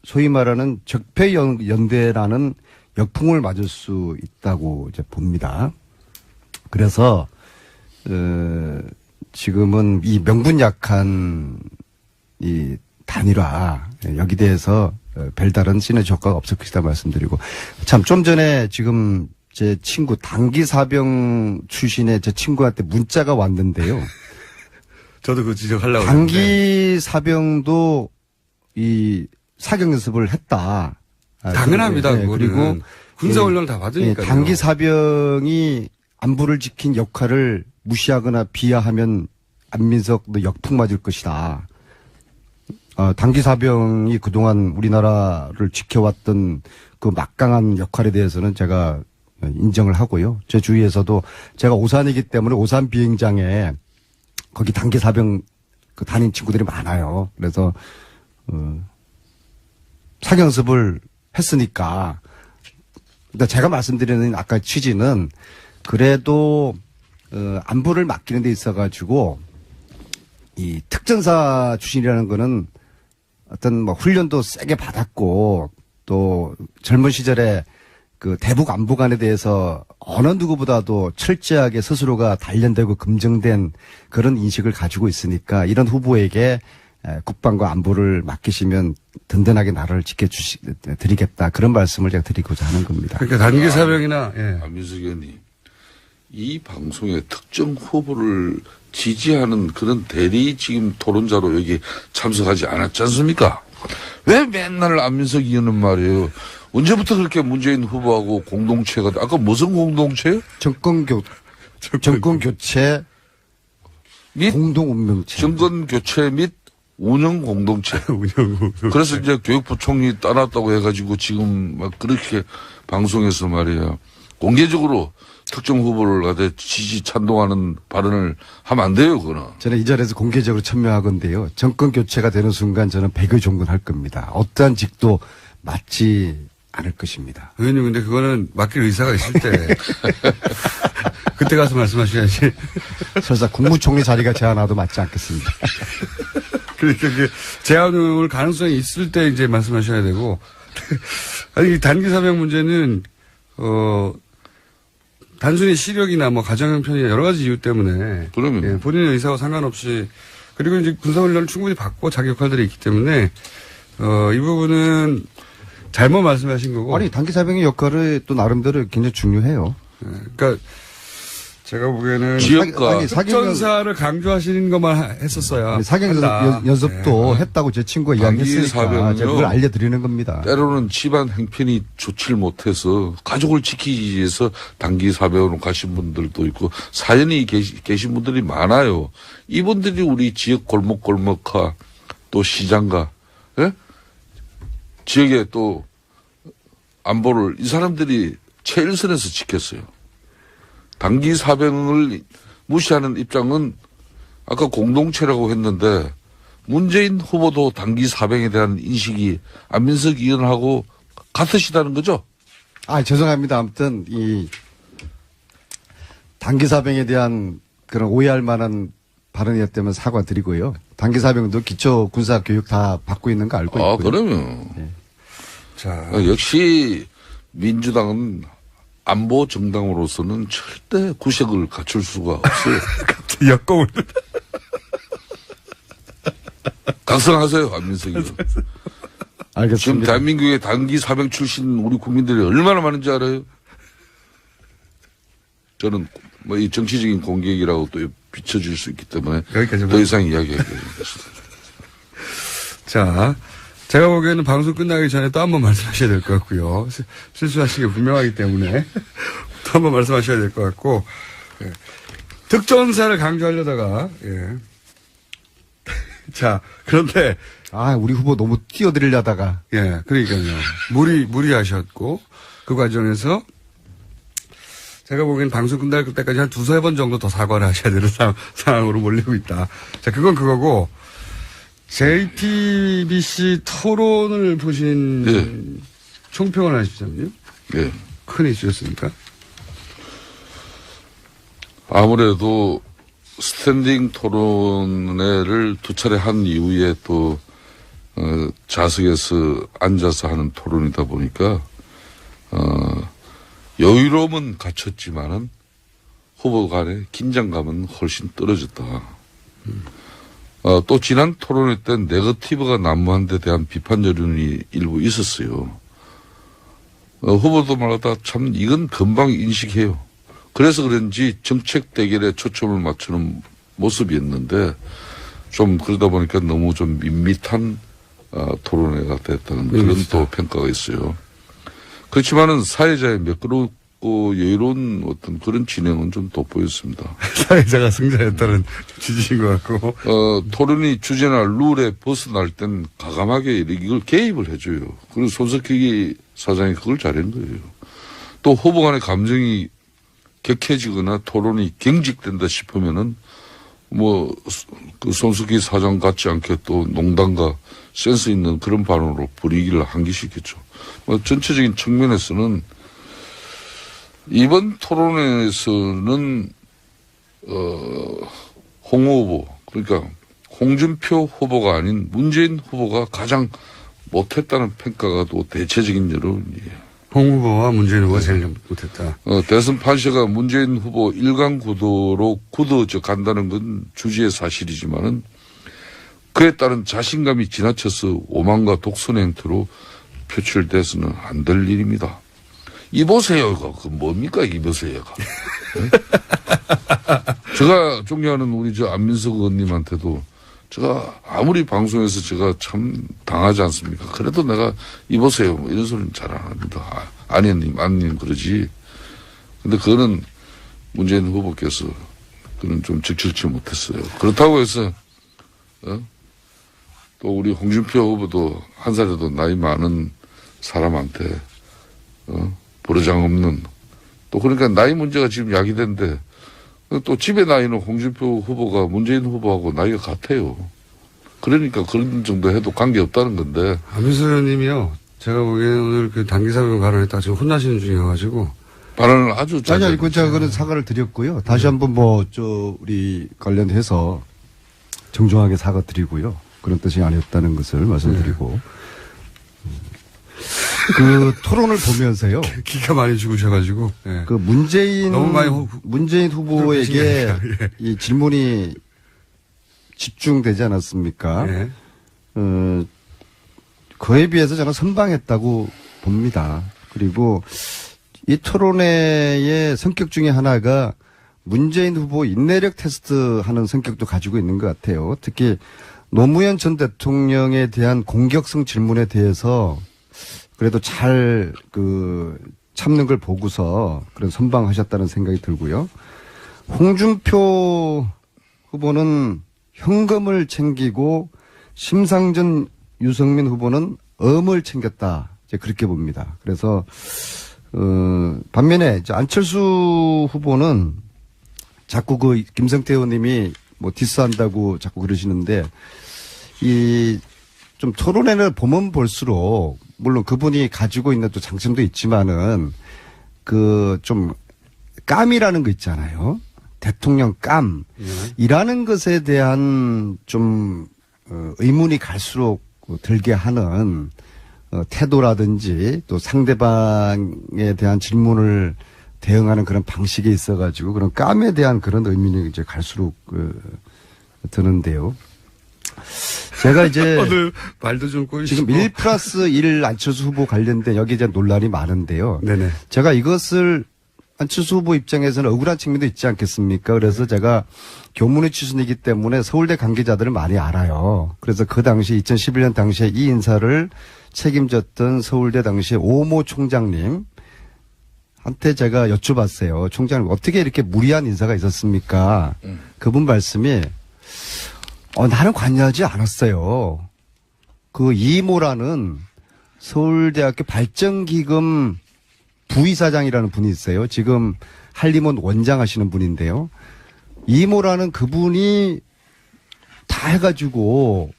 소위 말하는 적폐연대라는 역풍을 맞을 수 있다고 이제 봅니다. 그래서 지금은 이 명분 약한 이 단일화 여기 대해서 별다른 시너지 효과가 없을 것이다 말씀드리고, 참 좀 전에 지금 제 친구 단기사병 출신의 제 친구한테 문자가 왔는데요. 저도 그 지적하려고 단기사병도 이 사격 연습을 했다. 당연합니다. 그리고 군사훈련을 다 받으니까요. 단기사병이 안보를 지킨 역할을 무시하거나 비하하면 안민석 너 역풍 맞을 것이다. 단기사병이 그동안 우리나라를 지켜왔던 그 막강한 역할에 대해서는 제가 인정을 하고요. 제 주위에서도 제가 오산이기 때문에 오산 비행장에 거기 단기사병 그 다닌 친구들이 많아요. 그래서 사격 연습을 했으니까. 근데 제가 말씀드리는 아까 취지는 그래도 안보를 맡기는 데 있어가지고 이 특전사 출신이라는 거는 어떤 뭐 훈련도 세게 받았고 또 젊은 시절에 그 대북 안보관에 대해서 어느 누구보다도 철저하게 스스로가 단련되고 검증된 그런 인식을 가지고 있으니까 이런 후보에게 국방과 안보를 맡기시면 든든하게 나라를 지켜드리겠다. 그런 말씀을 제가 드리고자 하는 겁니다. 그러니까 단기사병이나, 안민석 의원님, 이 방송에 특정 후보를 지지하는 그런 대리 지금 토론자로 여기 참석하지 않았지 않습니까? 왜 맨날 안민석 의원은 말이에요. 언제부터 그렇게 문재인 후보하고 공동체가, 아까 무슨 공동체요? 정권교체 및 공동운명체. 정권교체 및 운영 공동체. 그래서 이제 교육부 총리 따놨다고 해가지고 지금 막 그렇게 방송에서 말이야. 공개적으로 특정 후보를 갖다 지지 찬동하는 발언을 하면 안 돼요, 그거는. 저는 이 자리에서 공개적으로 천명하건데요. 정권 교체가 되는 순간 저는 백의 종군할 겁니다. 어떠한 직도 맞지 않을 것입니다. 의원님, 근데 그거는 맡길 의사가 있을 때 그때 가서 말씀하셔야지. 설사 국무총리 자리가 제안와도 맞지 않겠습니다. 그러니까 그 제안을 가능성이 있을 때 이제 말씀하셔야 되고. 아니, 단기사병 문제는 단순히 시력이나 뭐 가정 형편이나 여러 가지 이유 때문에 그러면 본인의 의사와 상관없이, 그리고 이제 군사훈련을 충분히 받고 자기 역할들이 있기 때문에 이 부분은 잘못 말씀하신 거고. 아니, 단기사병의 역할을 또 나름대로 굉장히 중요해요. 그러니까 제가 보기에는 지역과 특전사를 강조하시는 것만 했었어야. 사격 연습도 했다고 제 친구가 이야기했으니까 제가 그걸 알려드리는 겁니다. 때로는 집안 행편이 좋지를 못해서 가족을 지키기 위해서 단기 사병으로 가신 분들도 있고 사연이 계신 분들이 많아요. 이분들이 우리 지역 골목골목과 또 시장가, 예? 지역의 또 안보를 이 사람들이 최일선에서 지켰어요. 단기 사병을 무시하는 입장은 아까 공동체라고 했는데 문재인 후보도 단기 사병에 대한 인식이 안민석 의원하고 같으시다는 거죠? 죄송합니다. 아무튼 이 단기 사병에 대한 그런 오해할 만한 발언이었다면 사과드리고요. 단기 사병도 기초 군사 교육 다 받고 있는 거 알고 있고요. 그러면. 네. 자, 역시 민주당은 안보 정당으로서는 절대 구색을 갖출 수가 없어요. 갑자기 역공을. 각성하세요, 안민석 의원. 알겠습니다. 지금 대한민국의 단기 사병 출신 우리 국민들이 얼마나 많은지 알아요? 저는 뭐 이 정치적인 공격이라고 또 비춰질 수 있기 때문에 더 이상 이야기하겠습니다. 자, 제가 보기에는 방송 끝나기 전에 또 한 번 말씀하셔야 될 것 같고요. 실수하신 게 분명하기 때문에 또 한 번 말씀하셔야 될 것 같고, 예. 특전사를 강조하려다가, 예. 자, 그런데 우리 후보 너무 뛰어들이려다가. 예, 그러니까요. 무리하셨고, 그 과정에서 제가 보기엔 방송 끝날 때까지 한 두세 번 정도 더 사과를 하셔야 되는 상황으로 몰리고 있다. 자, 그건 그거고, JTBC 토론을 보신 총평을 하시자면요. 네. 큰 이슈였습니까? 아무래도 스탠딩 토론회를 2차례 한 이후에 또 좌석에서 앉아서 하는 토론이다 보니까 여유로움은 갖췄지만은 후보 간의 긴장감은 훨씬 떨어졌다. 또 지난 토론회 때 네거티브가 난무한 데 대한 비판 여론이 일부 있었어요. 후보들마다 참 이건 금방 인식해요. 그래서 그런지 정책 대결에 초점을 맞추는 모습이었는데 좀 그러다 보니까 너무 좀 밋밋한 토론회가 됐다는 그런 또 평가가 있어요. 그렇지만은 사회자의 매끄럽고 여유로운 어떤 그런 진행은 좀 돋보였습니다. 사회자가 승자였다는 취지인 것 같고. 토론이 주제나 룰에 벗어날 땐 과감하게 이걸 개입을 해줘요. 그리고 손석희 사장이 그걸 잘한 거예요. 또 후보 간의 감정이 격해지거나 토론이 경직된다 싶으면은 그 손석희 사장 같지 않게 또 농담과 센스 있는 그런 발언으로 분위기를 환기시켰죠. 전체적인 측면에서는 이번 토론회에서는 홍 후보 그러니까 홍준표 후보가 아닌 문재인 후보가 가장 못했다는 평가가 또 대체적인 여론이에요. 홍 후보와 문재인 후보가 제일 못했다. 대선 판세가 문재인 후보 일강 구도로 굳어져 간다는 건 주지의 사실이지만은 그에 따른 자신감이 지나쳐서 오만과 독선 행태로 표출돼서는 안 될 일입니다. 이보세요가 그 뭡니까 이보세요가. 제가 존경하는 우리 안민석 의원님한테도 제가 아무리 방송에서 제가 참 당하지 않습니까? 그래도 내가 이보세요 뭐 이런 소리는 잘 안 합니다. 아니님 그러지. 근데 그거는 문재인 후보께서 그는 좀 적절치 못했어요. 그렇다고 해서 또 우리 홍준표 후보도 한 살이라도 나이 많은 사람한테 버르장 없는 또 그러니까 나이 문제가 지금 야기된데 또 집에 나이는 홍준표 후보가 문재인 후보하고 나이가 같아요. 그러니까 그런 정도 해도 관계없다는 건데. 안민석 의원님이요. 제가 보기에는 오늘 그 단기사변 발언했다가 지금 혼나시는 중이어가지고. 발언을 아주 잘. 아니, 제가 그런 사과를 드렸고요. 다시 한번 우리 관련해서 정중하게 사과드리고요. 그런 뜻이 아니었다는 것을 말씀드리고. 그 토론을 보면서요. 기가 많이 죽으셔가지고. 예. 그 문재인 너무 후보에게 예. 이 질문이 집중되지 않았습니까? 예. 그에 비해서 저는 선방했다고 봅니다. 그리고 이 토론회의 성격 중에 하나가 문재인 후보 인내력 테스트 하는 성격도 가지고 있는 것 같아요. 특히 노무현 전 대통령에 대한 공격성 질문에 대해서 그래도 잘 참는 걸 보고서 그런 선방하셨다는 생각이 들고요. 홍준표 후보는 현금을 챙기고 심상정 유승민 후보는 엄을 챙겼다. 이제 그렇게 봅니다. 그래서 반면에 이제 안철수 후보는 자꾸 김성태 의원님이 디스한다고 자꾸 그러시는데 좀 토론회를 보면 볼수록 물론 그분이 가지고 있는 또 장점도 있지만은 좀 깜이라는 거 있잖아요. 대통령 깜이라는 것에 대한 좀 의문이 갈수록 들게 하는 태도라든지 또 상대방에 대한 질문을 대응하는 그런 방식이 있어가지고 그런 깜에 대한 그런 의문이 이제 갈수록 드는데요. 제가 이제 오늘 말도 좀 꼬이시고 지금 1+1 안철수 후보 관련된 여기 이제 논란이 많은데요. 네네. 제가 이것을 안철수 후보 입장에서는 억울한 측면도 있지 않겠습니까? 그래서 제가 교문의 출신이기 때문에 서울대 관계자들을 많이 알아요. 그래서 그 당시 2011년 당시에 이 인사를 책임졌던 서울대 당시 오모 총장님 한테 제가 여쭤봤어요. 총장님 어떻게 이렇게 무리한 인사가 있었습니까? 그분 말씀이 나는 관여하지 않았어요. 그 이모라는 서울대학교 발전기금 부이사장이라는 분이 있어요. 지금 한림원 원장 하시는 분인데요. 이모라는 그분이 다 해가지고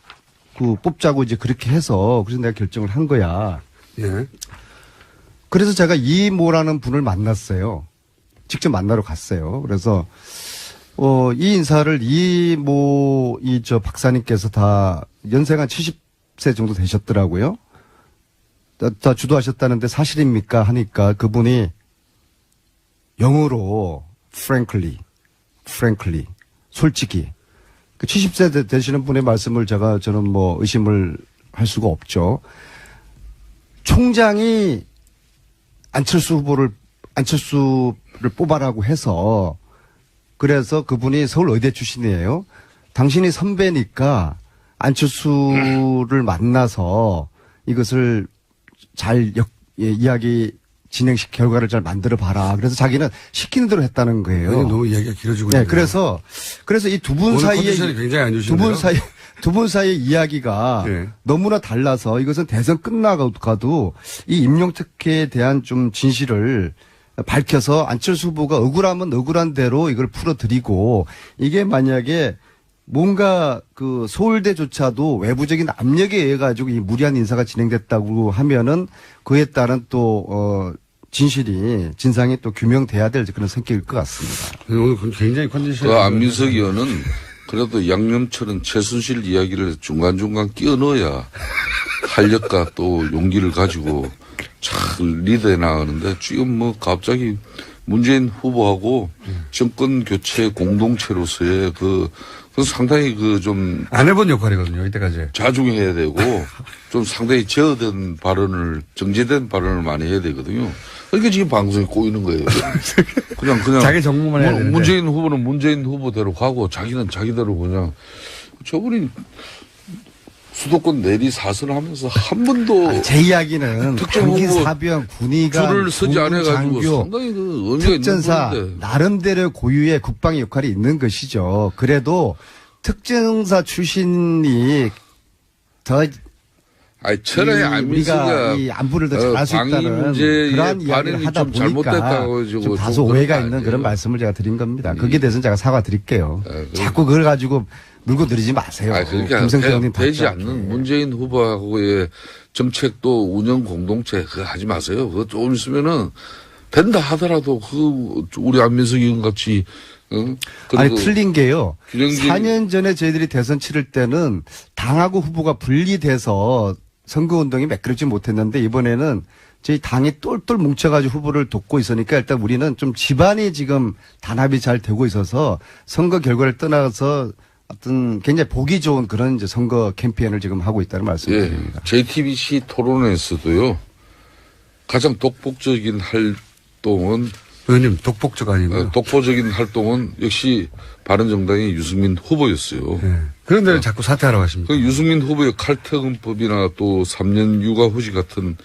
뽑자고 이제 그렇게 해서 그래서 내가 결정을 한 거야. 예. 그래서 제가 이모라는 분을 만났어요. 직접 만나러 갔어요. 그래서 이 인사를 박사님께서 다 연세가 한 70세 정도 되셨더라고요. 다 주도하셨다는데 사실입니까? 하니까 그분이 영어로 frankly, 솔직히 그 70세 되시는 분의 말씀을 저는 뭐 의심을 할 수가 없죠. 총장이 안철수를 뽑아라고 해서 그래서 그분이 서울 의대 출신이에요. 당신이 선배니까 안철수를 만나서 이것을 잘 이야기 결과를 잘 만들어 봐라. 그래서 자기는 시키는 대로 했다는 거예요. 너무 이야기가 길어지고 네, 있네요. 그래서 이 두 분 사이에 굉장히 안 좋으신데요. 두 분 사이의 이야기가 네. 너무나 달라서 이것은 대선 끝나가도 이 임용특혜에 대한 좀 진실을 밝혀서 안철수 후보가 억울하면 억울한 대로 이걸 풀어드리고 이게 만약에 뭔가 그 서울대조차도 외부적인 압력에 의해 가지고 이 무리한 인사가 진행됐다고 하면은 그에 따른 또 진상이 또 규명돼야 될 그런 성격일 것 같습니다. 오늘 굉장히 컨디션이. 안민석 의원은 그래도 양념처럼 최순실 이야기를 중간중간 끼워 넣어야 활력과 또 용기를 가지고 잘 리드해 나가는데 지금 뭐 갑자기 문재인 후보하고 정권 교체 공동체로서의 그 상당히 안 해본 역할이거든요, 이때까지. 자중해야 되고 좀 상당히 정제된 발언을 많이 해야 되거든요. 그러니까 지금 방송에 꼬이는 거예요. 그냥 자기 정보만 해야 되는데. 문재인 후보는 문재인 후보대로 가고 자기는 자기대로 그냥 저분이 수도권 내리 사선하면서 한 번도 제 이야기는 특정 당기 후보 사병 군의관 줄을 서지 않아가지고 상당히 그 의미가 특전사 있는 건데. 나름대로 고유의 국방의 역할이 있는 것이죠. 그래도 특전사 출신이 더 차라리 안민석이가 이 안부를 더 잘할 수 있다는 그러한 이야기를 하다 보니까 좀 다소 오해가 있는 그런 말씀을 제가 드린 겁니다. 거기에 대해서는 제가 사과드릴게요. 자꾸 그걸 가지고 물고 늘리지 마세요. 그러니까 되지 않는 문재인 후보하고의 정책도 운영 공동체 그거 하지 마세요. 그거 조금 있으면은 된다 하더라도 우리 안민석 의원 같이 틀린 게요. 4년 전에 저희들이 대선 치를 때는 당하고 후보가 분리돼서 선거운동이 매끄럽지 못했는데 이번에는 저희 당이 똘똘 뭉쳐가지고 후보를 돕고 있으니까 일단 우리는 좀 집안이 지금 단합이 잘 되고 있어서 선거 결과를 떠나서 어떤 굉장히 보기 좋은 그런 이제 선거 캠페인을 지금 하고 있다는 말씀을 드립니다. JTBC 토론에서도요. 가장 독보적인 활동은 의원님 독보적 아니고요. 독보적인 활동은 역시 바른정당의 유승민 후보였어요. 네. 그런데 자꾸 사퇴하라고 하십니까? 그 유승민 후보의 칼퇴근법이나 또 3년 육아휴직 같은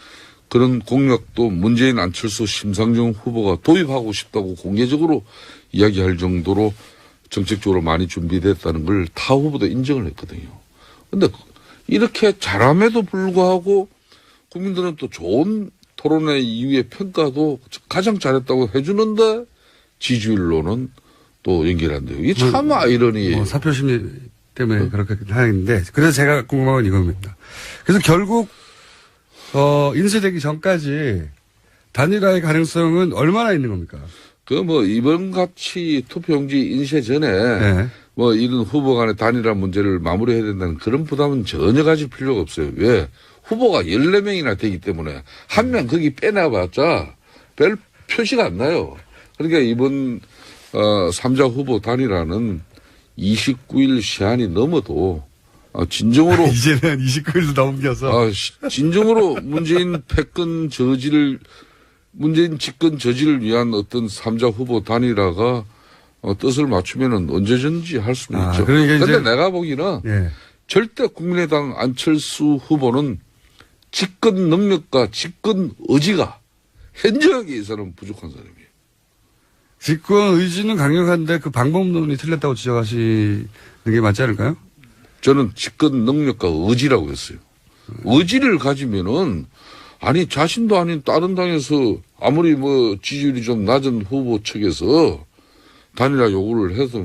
그런 공약도 문재인 안철수 심상정 후보가 도입하고 싶다고 공개적으로 이야기할 정도로 정책적으로 많이 준비됐다는 걸 타 후보도 인정을 했거든요. 그런데 이렇게 잘함에도 불구하고 국민들은 또 좋은 토론회 이후의 평가도 가장 잘했다고 해주는데 지지율로는 또 연결이 안 돼요. 이게 참 아이러니예요. 사표 심리 때문에 그렇게 하는데 그래서 제가 궁금한 건 이겁니다. 그래서 결국 인쇄되기 전까지 단일화의 가능성은 얼마나 있는 겁니까? 이번 같이 투표용지 인쇄 전에 이런 후보 간의 단일화 문제를 마무리해야 된다는 그런 부담은 전혀 가질 필요가 없어요. 왜? 후보가 14명이나 되기 때문에 한 명 거기 빼놔봤자 별 표시가 안 나요. 그러니까 이번 3자 후보 단일화는 29일 시한이 넘어도 진정으로 이제는 29일도 넘겨서 진정으로 문재인 집권 저지를 위한 어떤 3자 후보 단일화가 뜻을 맞추면은 언제든지 할 수는 있죠. 그런데 내가 보기는 절대 국민의당 안철수 후보는 집권 능력과 집권 의지가 현저하게 이 사람은 부족한 사람이에요. 집권 의지는 강력한데 그 방법론이 틀렸다고 지적하시는 게 맞지 않을까요? 저는 집권 능력과 의지라고 했어요. 의지를 가지면은 자신도 아닌 다른 당에서 아무리 지지율이 좀 낮은 후보 측에서 단일화 요구를 해서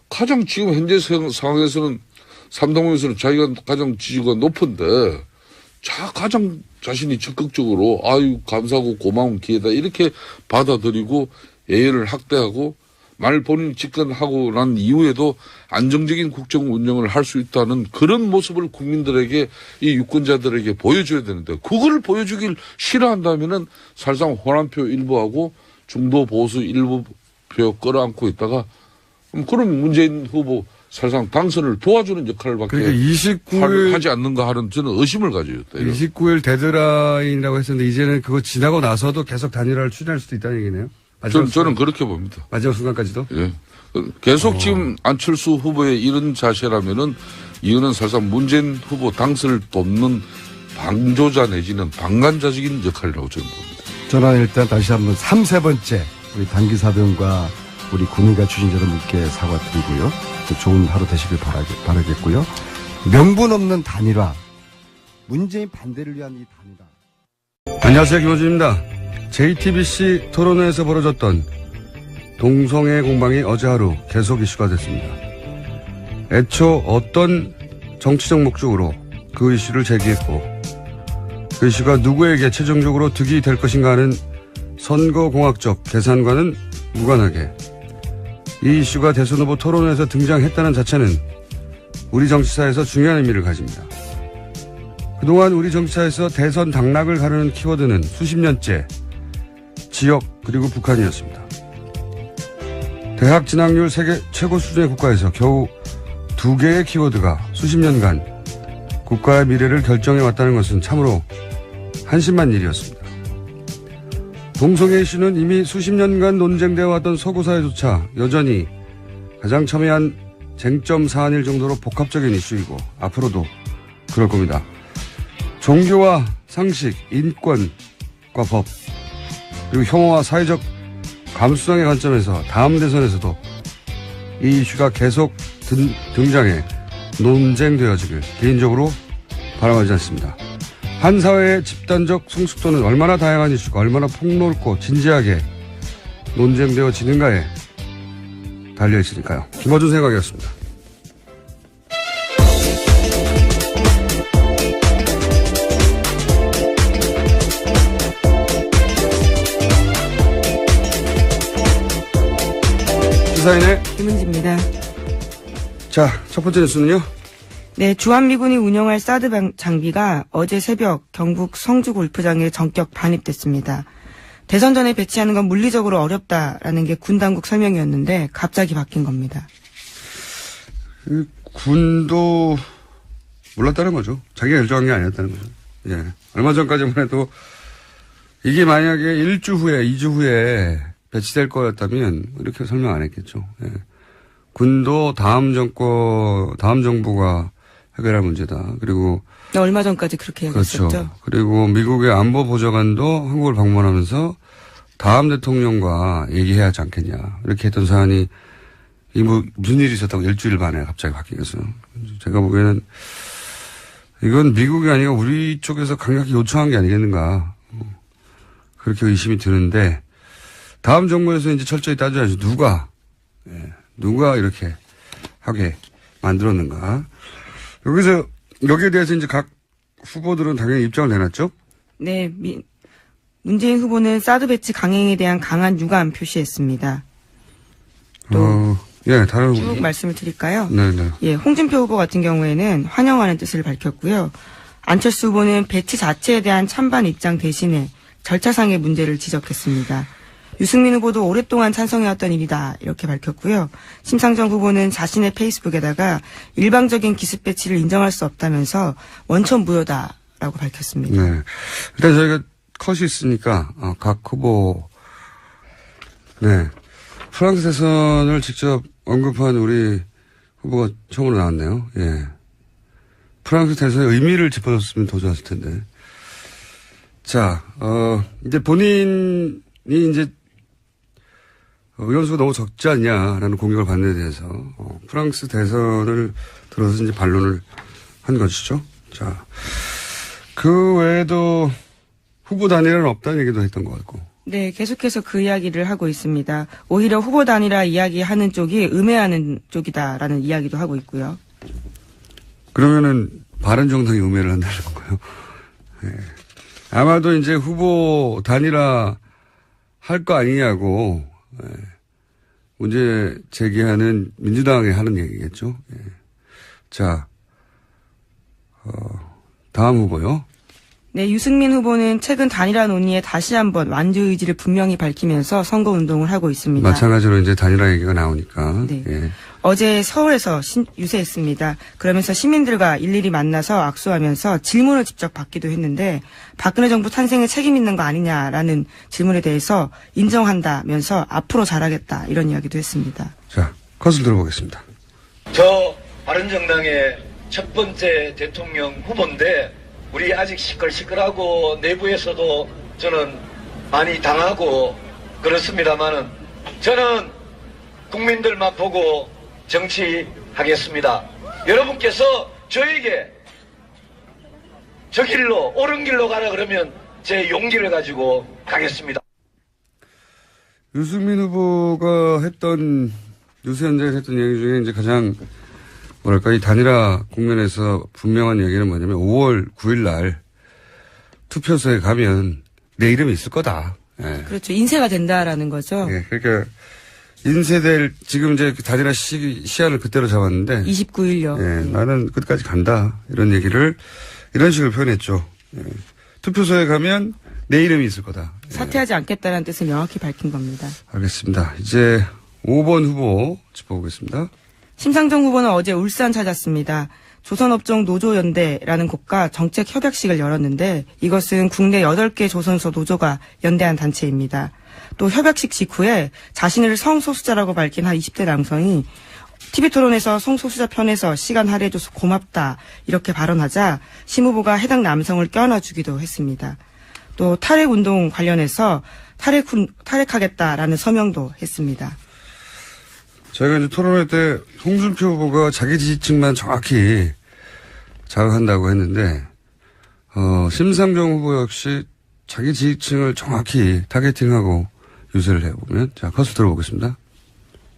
가장 지금 현재 상황에서는 삼당에서는 자기가 가장 지지가 높은데 가장 자신이 적극적으로 감사하고 고마운 기회다 이렇게 받아들이고 예열을 확대하고 만일 본인이 집권하고 난 이후에도 안정적인 국정 운영을 할 수 있다는 그런 모습을 국민들에게 이 유권자들에게 보여줘야 되는데 그걸 보여주길 싫어한다면은 사실상 호남표 일부하고 중도 보수 일부 표 끌어안고 있다가 그럼 문재인 후보 사실상 당선을 도와주는 역할밖에 그러니까 29일 하지 않는가 하는 저는 의심을 가져요. 29일 데드라인이라고 했었는데 이제는 그거 지나고 나서도 계속 단일화를 추진할 수도 있다는 얘기네요. 저는 그렇게 봅니다. 마지막 순간까지도? 예. 계속 지금 안철수 후보의 이런 자세라면은 이거는 사실상 문재인 후보 당선을 돕는 방조자 내지는 방관자적인 역할이라고 저는 봅니다. 저는 일단 다시 한번 3번째 우리 단기사병과 우리 군의가 주신 여러분께 사과드리고요. 또 좋은 하루 되시길 바라겠고요. 명분 없는 단일화, 문재인 반대를 위한 이 단일화. 안녕하세요, 김호준입니다. JTBC 토론회에서 벌어졌던 동성애 공방이 어제 하루 계속 이슈가 됐습니다. 애초 어떤 정치적 목적으로 그 이슈를 제기했고 그 이슈가 누구에게 최종적으로 득이 될 것인가 하는 선거공학적 계산과는 무관하게 이 이슈가 대선 후보 토론회에서 등장했다는 자체는 우리 정치사에서 중요한 의미를 가집니다. 그동안 우리 정치사에서 대선 당락을 가르는 키워드는 수십 년째 지역 그리고 북한이었습니다. 대학 진학률 세계 최고 수준의 국가에서 겨우 2개의 키워드가 수십 년간 국가의 미래를 결정해왔다는 것은 참으로 한심한 일이었습니다. 동성애 이슈는 이미 수십 년간 논쟁되어 왔던 서구사회조차 여전히 가장 첨예한 쟁점 사안일 정도로 복합적인 이슈이고 앞으로도 그럴 겁니다. 종교와 상식, 인권과 법, 그리고 혐오와 사회적 감수성의 관점에서 다음 대선에서도 이 이슈가 계속 등장해 논쟁되어지길 개인적으로 바라지 않습니다. 한 사회의 집단적 성숙도는 얼마나 다양한 이슈가 얼마나 폭넓고 진지하게 논쟁되어지는가에 달려있으니까요. 김어준 생각이었습니다. 시사인의 김은지입니다. 자, 첫 번째 뉴스는요? 네, 주한미군이 운영할 사드 장비가 어제 새벽 경북 성주 골프장에 전격 반입됐습니다. 대선 전에 배치하는 건 물리적으로 어렵다라는 게 군 당국 설명이었는데 갑자기 바뀐 겁니다. 군도 몰랐다는 거죠. 자기가 결정한 게 아니었다는 거죠. 예. 얼마 전까지만 해도 이게 만약에 1주 후에, 2주 후에 배치될 거였다면 이렇게 설명 안 했겠죠. 예. 군도 다음 정부가 해결할 문제다. 그리고 얼마 전까지 그렇게 얘기했었죠. 그렇죠. 그리고 미국의 안보 보좌관도 한국을 방문하면서 다음 대통령과 얘기해야 하지 않겠냐. 이렇게 했던 사안이 무슨 일이 있었다고 일주일 만에 갑자기 바뀌겠어요. 제가 보기에는 이건 미국이 아니고 우리 쪽에서 강력히 요청한 게 아니겠는가. 그렇게 의심이 드는데 다음 정부에서 이제 철저히 따져야지 누가 이렇게 하게 만들었는가. 여기에 대해서 이제 각 후보들은 당연히 입장을 내놨죠? 네, 문재인 후보는 사드 배치 강행에 대한 강한 유감 표시했습니다. 또 다른 쭉 말씀을 드릴까요? 네네. 예, 홍준표 후보 같은 경우에는 환영하는 뜻을 밝혔고요. 안철수 후보는 배치 자체에 대한 찬반 입장 대신에 절차상의 문제를 지적했습니다. 유승민 후보도 오랫동안 찬성해왔던 일이다 이렇게 밝혔고요. 심상정 후보는 자신의 페이스북에다가 일방적인 기습 배치를 인정할 수 없다면서 원천 무효다라고 밝혔습니다. 네, 일단 저희가 컷이 있으니까 각 후보 프랑스 대선을 직접 언급한 우리 후보가 처음으로 나왔네요. 예, 프랑스 대선의 의미를 짚어줬으면 더 좋았을 텐데. 자, 이제 본인이 이제 의원수가 너무 적지 않냐라는 공격을 받는 데 대해서 프랑스 대선을 들어서 이제 반론을 한 것이죠. 자, 그 외에도 후보 단일화는 없다는 얘기도 했던 것 같고. 네, 계속해서 그 이야기를 하고 있습니다. 오히려 후보 단일화 이야기하는 쪽이 음해하는 쪽이다라는 이야기도 하고 있고요. 그러면은 바른정당이 음해를 한다는 건가요? 네. 아마도 이제 후보 단일화 할 거 아니냐고 예. 문제 제기하는 민주당이 하는 얘기겠죠. 예. 자, 다음 후보요. 네, 유승민 후보는 최근 단일화 논의에 다시 한번 완주 의지를 분명히 밝히면서 선거 운동을 하고 있습니다. 마찬가지로 이제 단일화 얘기가 나오니까. 네. 예. 어제 서울에서 유세했습니다. 그러면서 시민들과 일일이 만나서 악수하면서 질문을 직접 받기도 했는데 박근혜 정부 탄생에 책임 있는 거 아니냐라는 질문에 대해서 인정한다면서 앞으로 잘하겠다 이런 이야기도 했습니다. 자, 컷을 들어보겠습니다. 저 바른정당의 첫 번째 대통령 후보인데 우리 아직 시끌시끌하고 내부에서도 저는 많이 당하고 그렇습니다만은 저는 국민들만 보고 정치하겠습니다. 여러분께서 저에게 저 길로 옳은 길로 가라 그러면 제 용기를 가지고 가겠습니다. 유승민 후보가 했던 유세 현장에서 했던 얘기 중에 이제 가장 뭐랄까 이 단일화 국면에서 분명한 얘기는 뭐냐면 5월 9일 날 투표소에 가면 내 이름이 있을 거다. 예. 그렇죠. 인쇄가 된다라는 거죠. 예, 그러니까 인쇄될 지금 이제 단일화 시한을 그때로 잡았는데 29일요. 예, 나는 끝까지 간다 이런 얘기를 이런 식으로 표현했죠. 예. 투표소에 가면 내 이름이 있을 거다. 예. 사퇴하지 않겠다는 뜻을 명확히 밝힌 겁니다. 알겠습니다. 이제 5번 후보 짚어보겠습니다. 심상정 후보는 어제 울산 찾았습니다. 조선업종 노조연대라는 곳과 정책협약식을 열었는데 이것은 국내 8개 조선소 노조가 연대한 단체입니다. 또 협약식 직후에 자신을 성소수자라고 밝힌 한 20대 남성이 TV토론에서 성소수자 편에서 시간 할애해줘서 고맙다 이렇게 발언하자 심 후보가 해당 남성을 껴안아주기도 했습니다. 또 탈핵운동 관련해서 탈핵하겠다라는 서명도 했습니다. 저희가 이제 토론회 때 홍준표 후보가 자기 지지층만 정확히 자극한다고 했는데, 심상정 후보 역시 자기 지지층을 정확히 타겟팅하고 유세를 해보면, 자, 컷을 들어보겠습니다.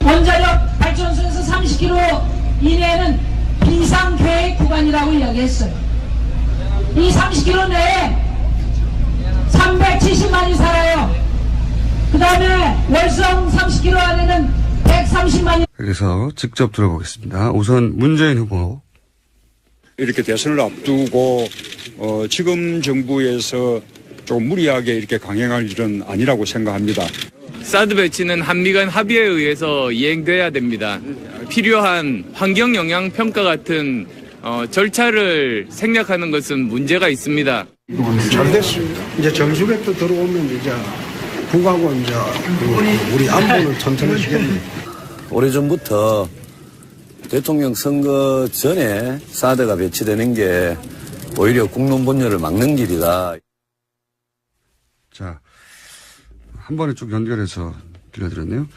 원자력 발전소에서 30km 이내에는 비상계획 구간이라고 이야기했어요. 이 30km 내에 370만이 살아요. 그 다음에 월성 30km 안에는 130만이. 그래서 직접 들어보겠습니다. 우선 문재인 후보. 이렇게 대선을 앞두고 지금 정부에서 좀 무리하게 이렇게 강행할 일은 아니라고 생각합니다. 사드 배치는 한미 간 합의에 의해서 이행돼야 됩니다. 필요한 환경 영향 평가 같은 절차를 생략하는 것은 문제가 있습니다. 잘 됐습니다. 이제 정수백도 들어오면 이제 북하고 이제 우리 안보는 튼튼해지겠네. 오래전부터 대통령 선거 전에 사드가 배치되는 게 오히려 국론 분열을 막는 길이다. 자, 한 번에 쭉 연결해서 들려드렸네요.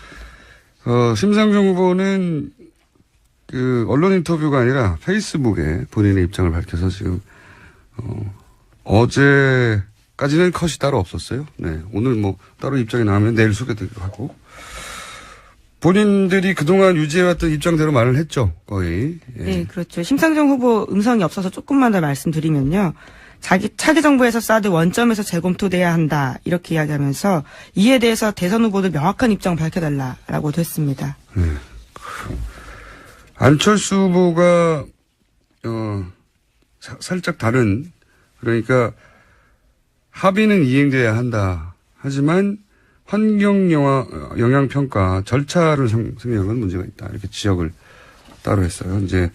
심상정 후보는 그 언론 인터뷰가 아니라 페이스북에 본인의 입장을 밝혀서 지금 어제까지는 컷이 따로 없었어요. 네, 오늘 뭐 따로 입장이 나오면 내일 소개드리기로 하고 본인들이 그동안 유지해왔던 입장대로 말을 했죠, 거의. 예. 네, 그렇죠. 심상정 후보 음성이 없어서 조금만 더 말씀드리면요. 차기 정부에서 사드 원점에서 재검토돼야 한다 이렇게 이야기하면서 이에 대해서 대선 후보도 명확한 입장 밝혀달라라고도 했습니다. 네. 안철수 후보가 살짝 다른 그러니까 합의는 이행돼야 한다. 하지만 환경 영향 평가 절차를 생략한 문제가 있다. 이렇게 지적을 따로 했어요. 이제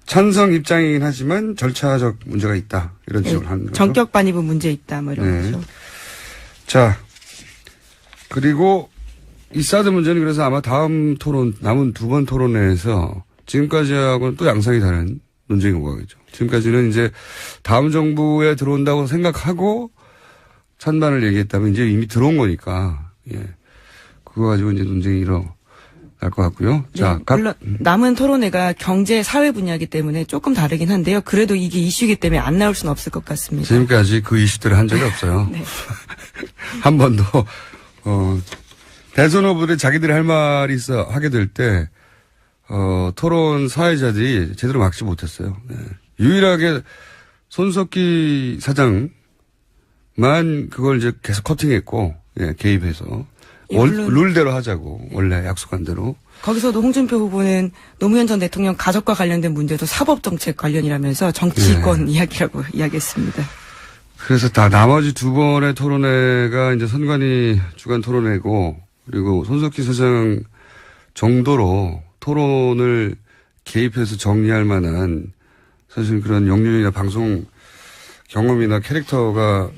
찬성 입장이긴 하지만 절차적 문제가 있다. 이런 지적을 하는 거죠. 전격 반입은 문제 있다. 뭐 이런 네. 거죠. 자, 그리고 이 사드 문제는 그래서 아마 다음 토론, 남은 2번 토론회에서 지금까지하고는 또 양상이 다른 논쟁이 오가겠죠. 지금까지는 이제 다음 정부에 들어온다고 생각하고 찬반을 얘기했다면 이제 이미 들어온 거니까, 예. 그거 가지고 이제 논쟁이 일어날 것 같고요. 네, 자, 물론 남은 토론회가 경제 사회 분야이기 때문에 조금 다르긴 한데요. 그래도 이게 이슈이기 때문에 안 나올 수는 없을 것 같습니다. 지금까지 그 이슈들을 한 적이 없어요. 네. 한 번도, 대선 후보들이 자기들이 할 말이 있어 하게 될 때, 토론 사회자들이 제대로 막지 못했어요. 네. 유일하게 손석희 사장만 그걸 이제 계속 커팅했고, 예, 개입해서. 예, 물론 룰대로 하자고 원래 약속한 대로. 거기서도 홍준표 후보는 노무현 전 대통령 가족과 관련된 문제도 사법정책 관련이라면서 정치권 이야기라고 이야기했습니다. 그래서 나머지 두 번의 토론회가 이제 선관위 주간 토론회고, 그리고 손석희 사장 정도로 토론을 개입해서 정리할 만한 사실 그런 역량이나 방송 경험이나 캐릭터가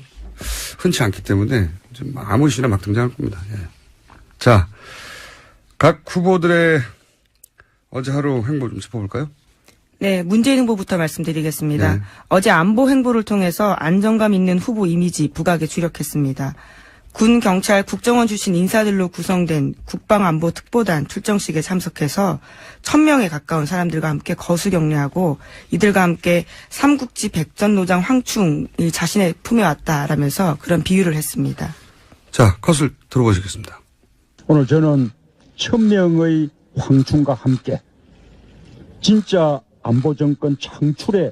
흔치 않기 때문에 좀 아무 시나 막 등장할 겁니다. 예. 자, 각 후보들의 어제 하루 행보 좀 짚어볼까요? 네, 문재인 후보부터 말씀드리겠습니다. 네. 어제 안보 행보를 통해서 안정감 있는 후보 이미지 부각에 주력했습니다. 군, 경찰, 국정원 출신 인사들로 구성된 국방안보특보단 출정식에 참석해서 1000명에 가까운 사람들과 함께 거수 격려하고 이들과 함께 삼국지 백전노장 황충이 자신의 품에 왔다라면서 그런 비유를 했습니다. 자, 컷을 들어보시겠습니다. 오늘 저는 1000명의 황충과 함께 진짜 안보정권 창출에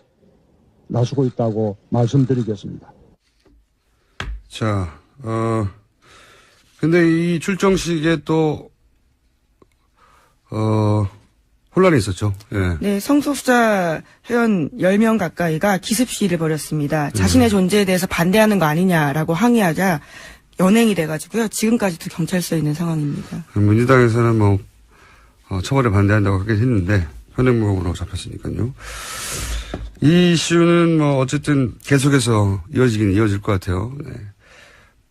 나서고 있다고 말씀드리겠습니다. 자, 근데 이 출정식에 또, 혼란이 있었죠. 예. 네, 성소수자 회원 10명 가까이가 기습 시위를 벌였습니다. 자신의 존재에 대해서 반대하는 거 아니냐라고 항의하자 연행이 돼가지고요. 지금까지도 경찰서에 있는 상황입니다. 민주당에서는 처벌에 반대한다고 하긴 했는데, 현행범으로 잡혔으니까요. 이 이슈는 어쨌든 계속해서 이어지긴 이어질 것 같아요. 네.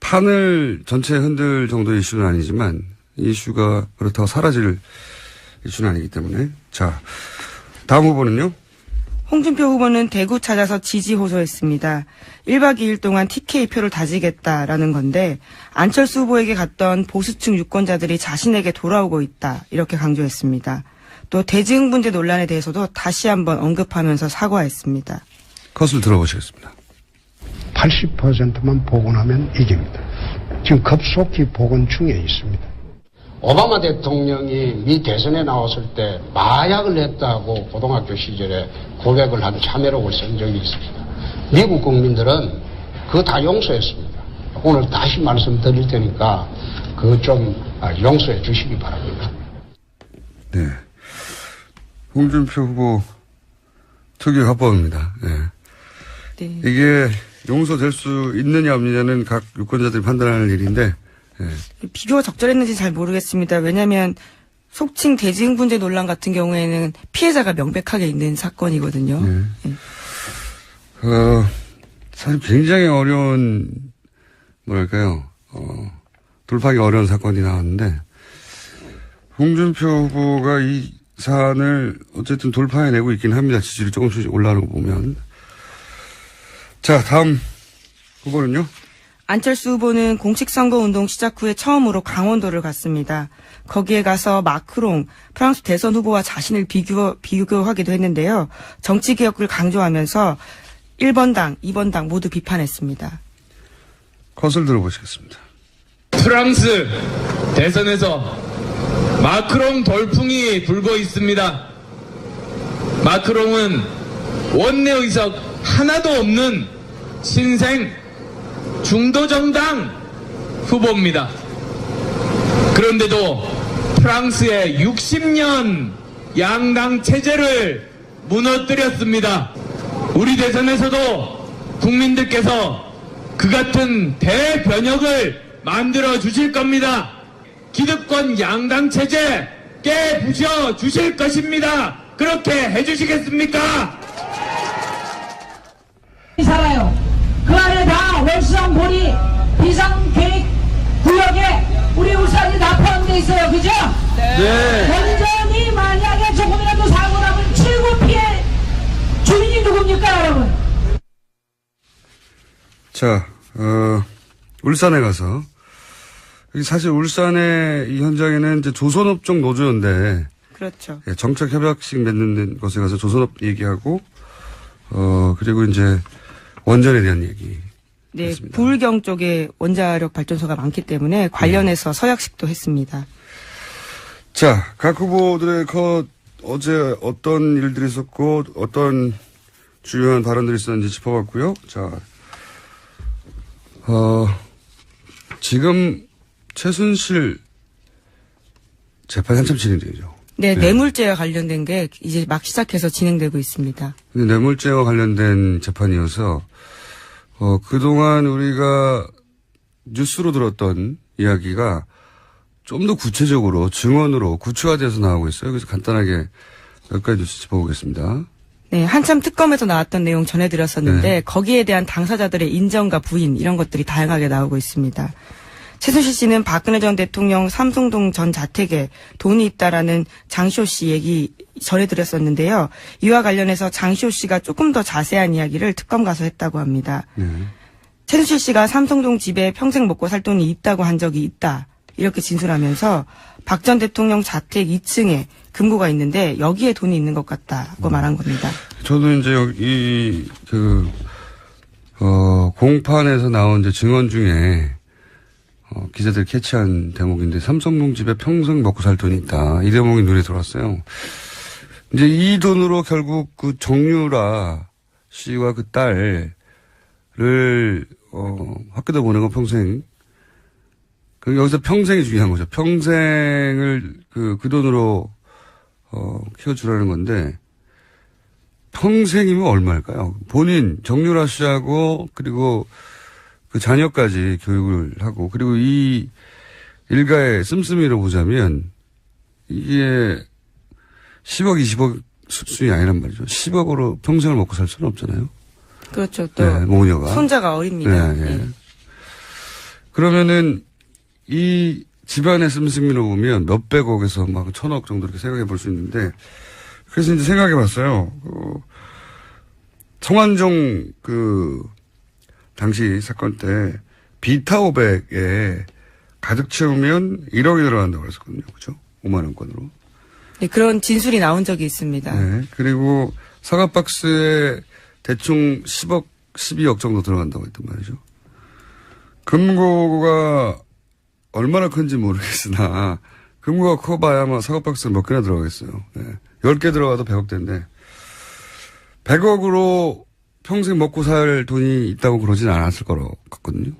판을 전체 흔들 정도의 이슈는 아니지만, 이 이슈가 그렇다고 사라질 이슈는 아니기 때문에. 자, 다음 후보는요? 홍준표 후보는 대구 찾아서 지지 호소했습니다. 1박 2일 동안 TK표를 다지겠다라는 건데 안철수 후보에게 갔던 보수층 유권자들이 자신에게 돌아오고 있다 이렇게 강조했습니다. 또 대지흥분제 논란에 대해서도 다시 한번 언급하면서 사과했습니다. 컷을 들어보시겠습니다. 80%만 복원하면 이깁니다. 지금 급속히 복원 중에 있습니다. 오바마 대통령이 미 대선에 나왔을 때 마약을 했다고 고등학교 시절에 고백을 한 참여록을 쓴 적이 있습니다. 미국 국민들은 그거 다 용서했습니다. 오늘 다시 말씀드릴 테니까 그거 좀 용서해 주시기 바랍니다. 네. 홍준표 후보 특유의 화법입니다. 네. 네. 이게 용서될 수 있느냐 없느냐는 각 유권자들이 판단하는 일인데, 네. 비교가 적절했는지 잘 모르겠습니다. 왜냐하면 속칭 대지흥분제 논란 같은 경우에는 피해자가 명백하게 있는 사건이거든요. 네. 네. 사실 굉장히 어려운, 돌파하기 어려운 사건이 나왔는데, 홍준표 후보가 이 사안을 어쨌든 돌파해내고 있긴 합니다. 지지율이 조금씩 올라가는 거 보면. 자, 다음 후보는요? 안철수 후보는 공식 선거운동 시작 후에 처음으로 강원도를 갔습니다. 거기에 가서 마크롱 프랑스 대선 후보와 자신을 비교하기도 했는데요. 정치개혁을 강조하면서 1번 당, 2번 당 모두 비판했습니다. 컷을 들어보시겠습니다. 프랑스 대선에서 마크롱 돌풍이 불고 있습니다. 마크롱은 원내 의석 하나도 없는 신생 중도정당 후보입니다. 그런데도 프랑스의 60년 양당 체제를 무너뜨렸습니다. 우리 대선에서도 국민들께서 그 같은 대변혁을 만들어 주실 겁니다. 기득권 양당 체제 깨부셔 주실 것입니다. 그렇게 해주시겠습니까? 살아요. 그 안에 다 월성 보리 비상계획 구역에 우리 울산이 다 포함되어 있어요. 그죠? 네. 완전히 만약에 조금이라도 사고 나면 최고 피해 주민이 누굽니까, 여러분? 자, 울산에 가서, 사실 울산의 이 현장에는 이제 조선업종 노조인데, 그렇죠. 정책 협약식 맺는 곳에 가서 조선업 얘기하고, 그리고 이제 원전에 대한 얘기. 네, 했습니다. 부울경 쪽에 원자력 발전소가 많기 때문에 관련해서 서약식도 했습니다. 자, 각 후보들의 어제 어떤 일들이 있었고, 어떤 주요한 발언들이 있었는지 짚어봤고요. 자, 지금 최순실 재판이 한참 진행되죠. 네, 뇌물죄와 관련된 게 이제 막 시작해서 진행되고 있습니다. 근데 뇌물죄와 관련된 재판이어서 그동안 우리가 뉴스로 들었던 이야기가 좀 더 구체적으로 증언으로 구체화돼서 나오고 있어요. 그래서 간단하게 몇 가지 뉴스 짚어보겠습니다. 네, 한참 특검에서 나왔던 내용 전해드렸었는데 거기에 대한 당사자들의 인정과 부인 이런 것들이 다양하게 나오고 있습니다. 최순실 씨는 박근혜 전 대통령 삼성동 전 자택에 돈이 있다라는 장시호 씨 얘기 전해드렸었는데요. 이와 관련해서 장시호 씨가 조금 더 자세한 이야기를 특검 가서 했다고 합니다. 최순실 씨가 삼성동 집에 평생 먹고 살 돈이 있다고 한 적이 있다. 이렇게 진술하면서 박 전 대통령 자택 2층에 금고가 있는데 여기에 돈이 있는 것 같다고 말한 겁니다. 저도 이제 여기 공판에서 나온 이제 증언 중에 기자들이 캐치한 대목인데 삼성동 집에 평생 먹고 살 돈이 있다. 이 대목이 눈에 들어왔어요. 이제 이 돈으로 결국 그 정유라 씨와 그 딸을 학교도 보내고 평생 여기서 평생이 중요한 거죠. 평생을 그 돈으로 키워주라는 건데 평생이면 얼마일까요? 본인 정유라 씨하고 그리고 그 자녀까지 교육을 하고 그리고 이 일가의 씀씀이로 보자면 이게 10억 20억 수준이 아니란 말이죠. 10억으로 평생을 먹고 살 수는 없잖아요. 그렇죠. 또 네, 모녀가 손자가 어립니다. 네, 네. 그러면은 이 집안의 씀씀이로 보면 몇백억에서 막 1,000억 정도 이렇게 생각해 볼 수 있는데 그래서 이제 생각해 봤어요. 성완종 당시 사건 때 비타500에 가득 채우면 1억이 들어간다고 그랬었거든요. 그죠? 5만원권으로. 네, 그런 진술이 나온 적이 있습니다. 네. 그리고 사과박스에 대충 10억, 12억 정도 들어간다고 했단 말이죠. 금고가 얼마나 큰지 모르겠으나 금고가 커봐야 아마 사과박스에 몇 개나 들어가겠어요. 네. 10개 들어가도 100억대인데 100억으로 평생 먹고 살 돈이 있다고 그러진 않았을 거라고 같거든요.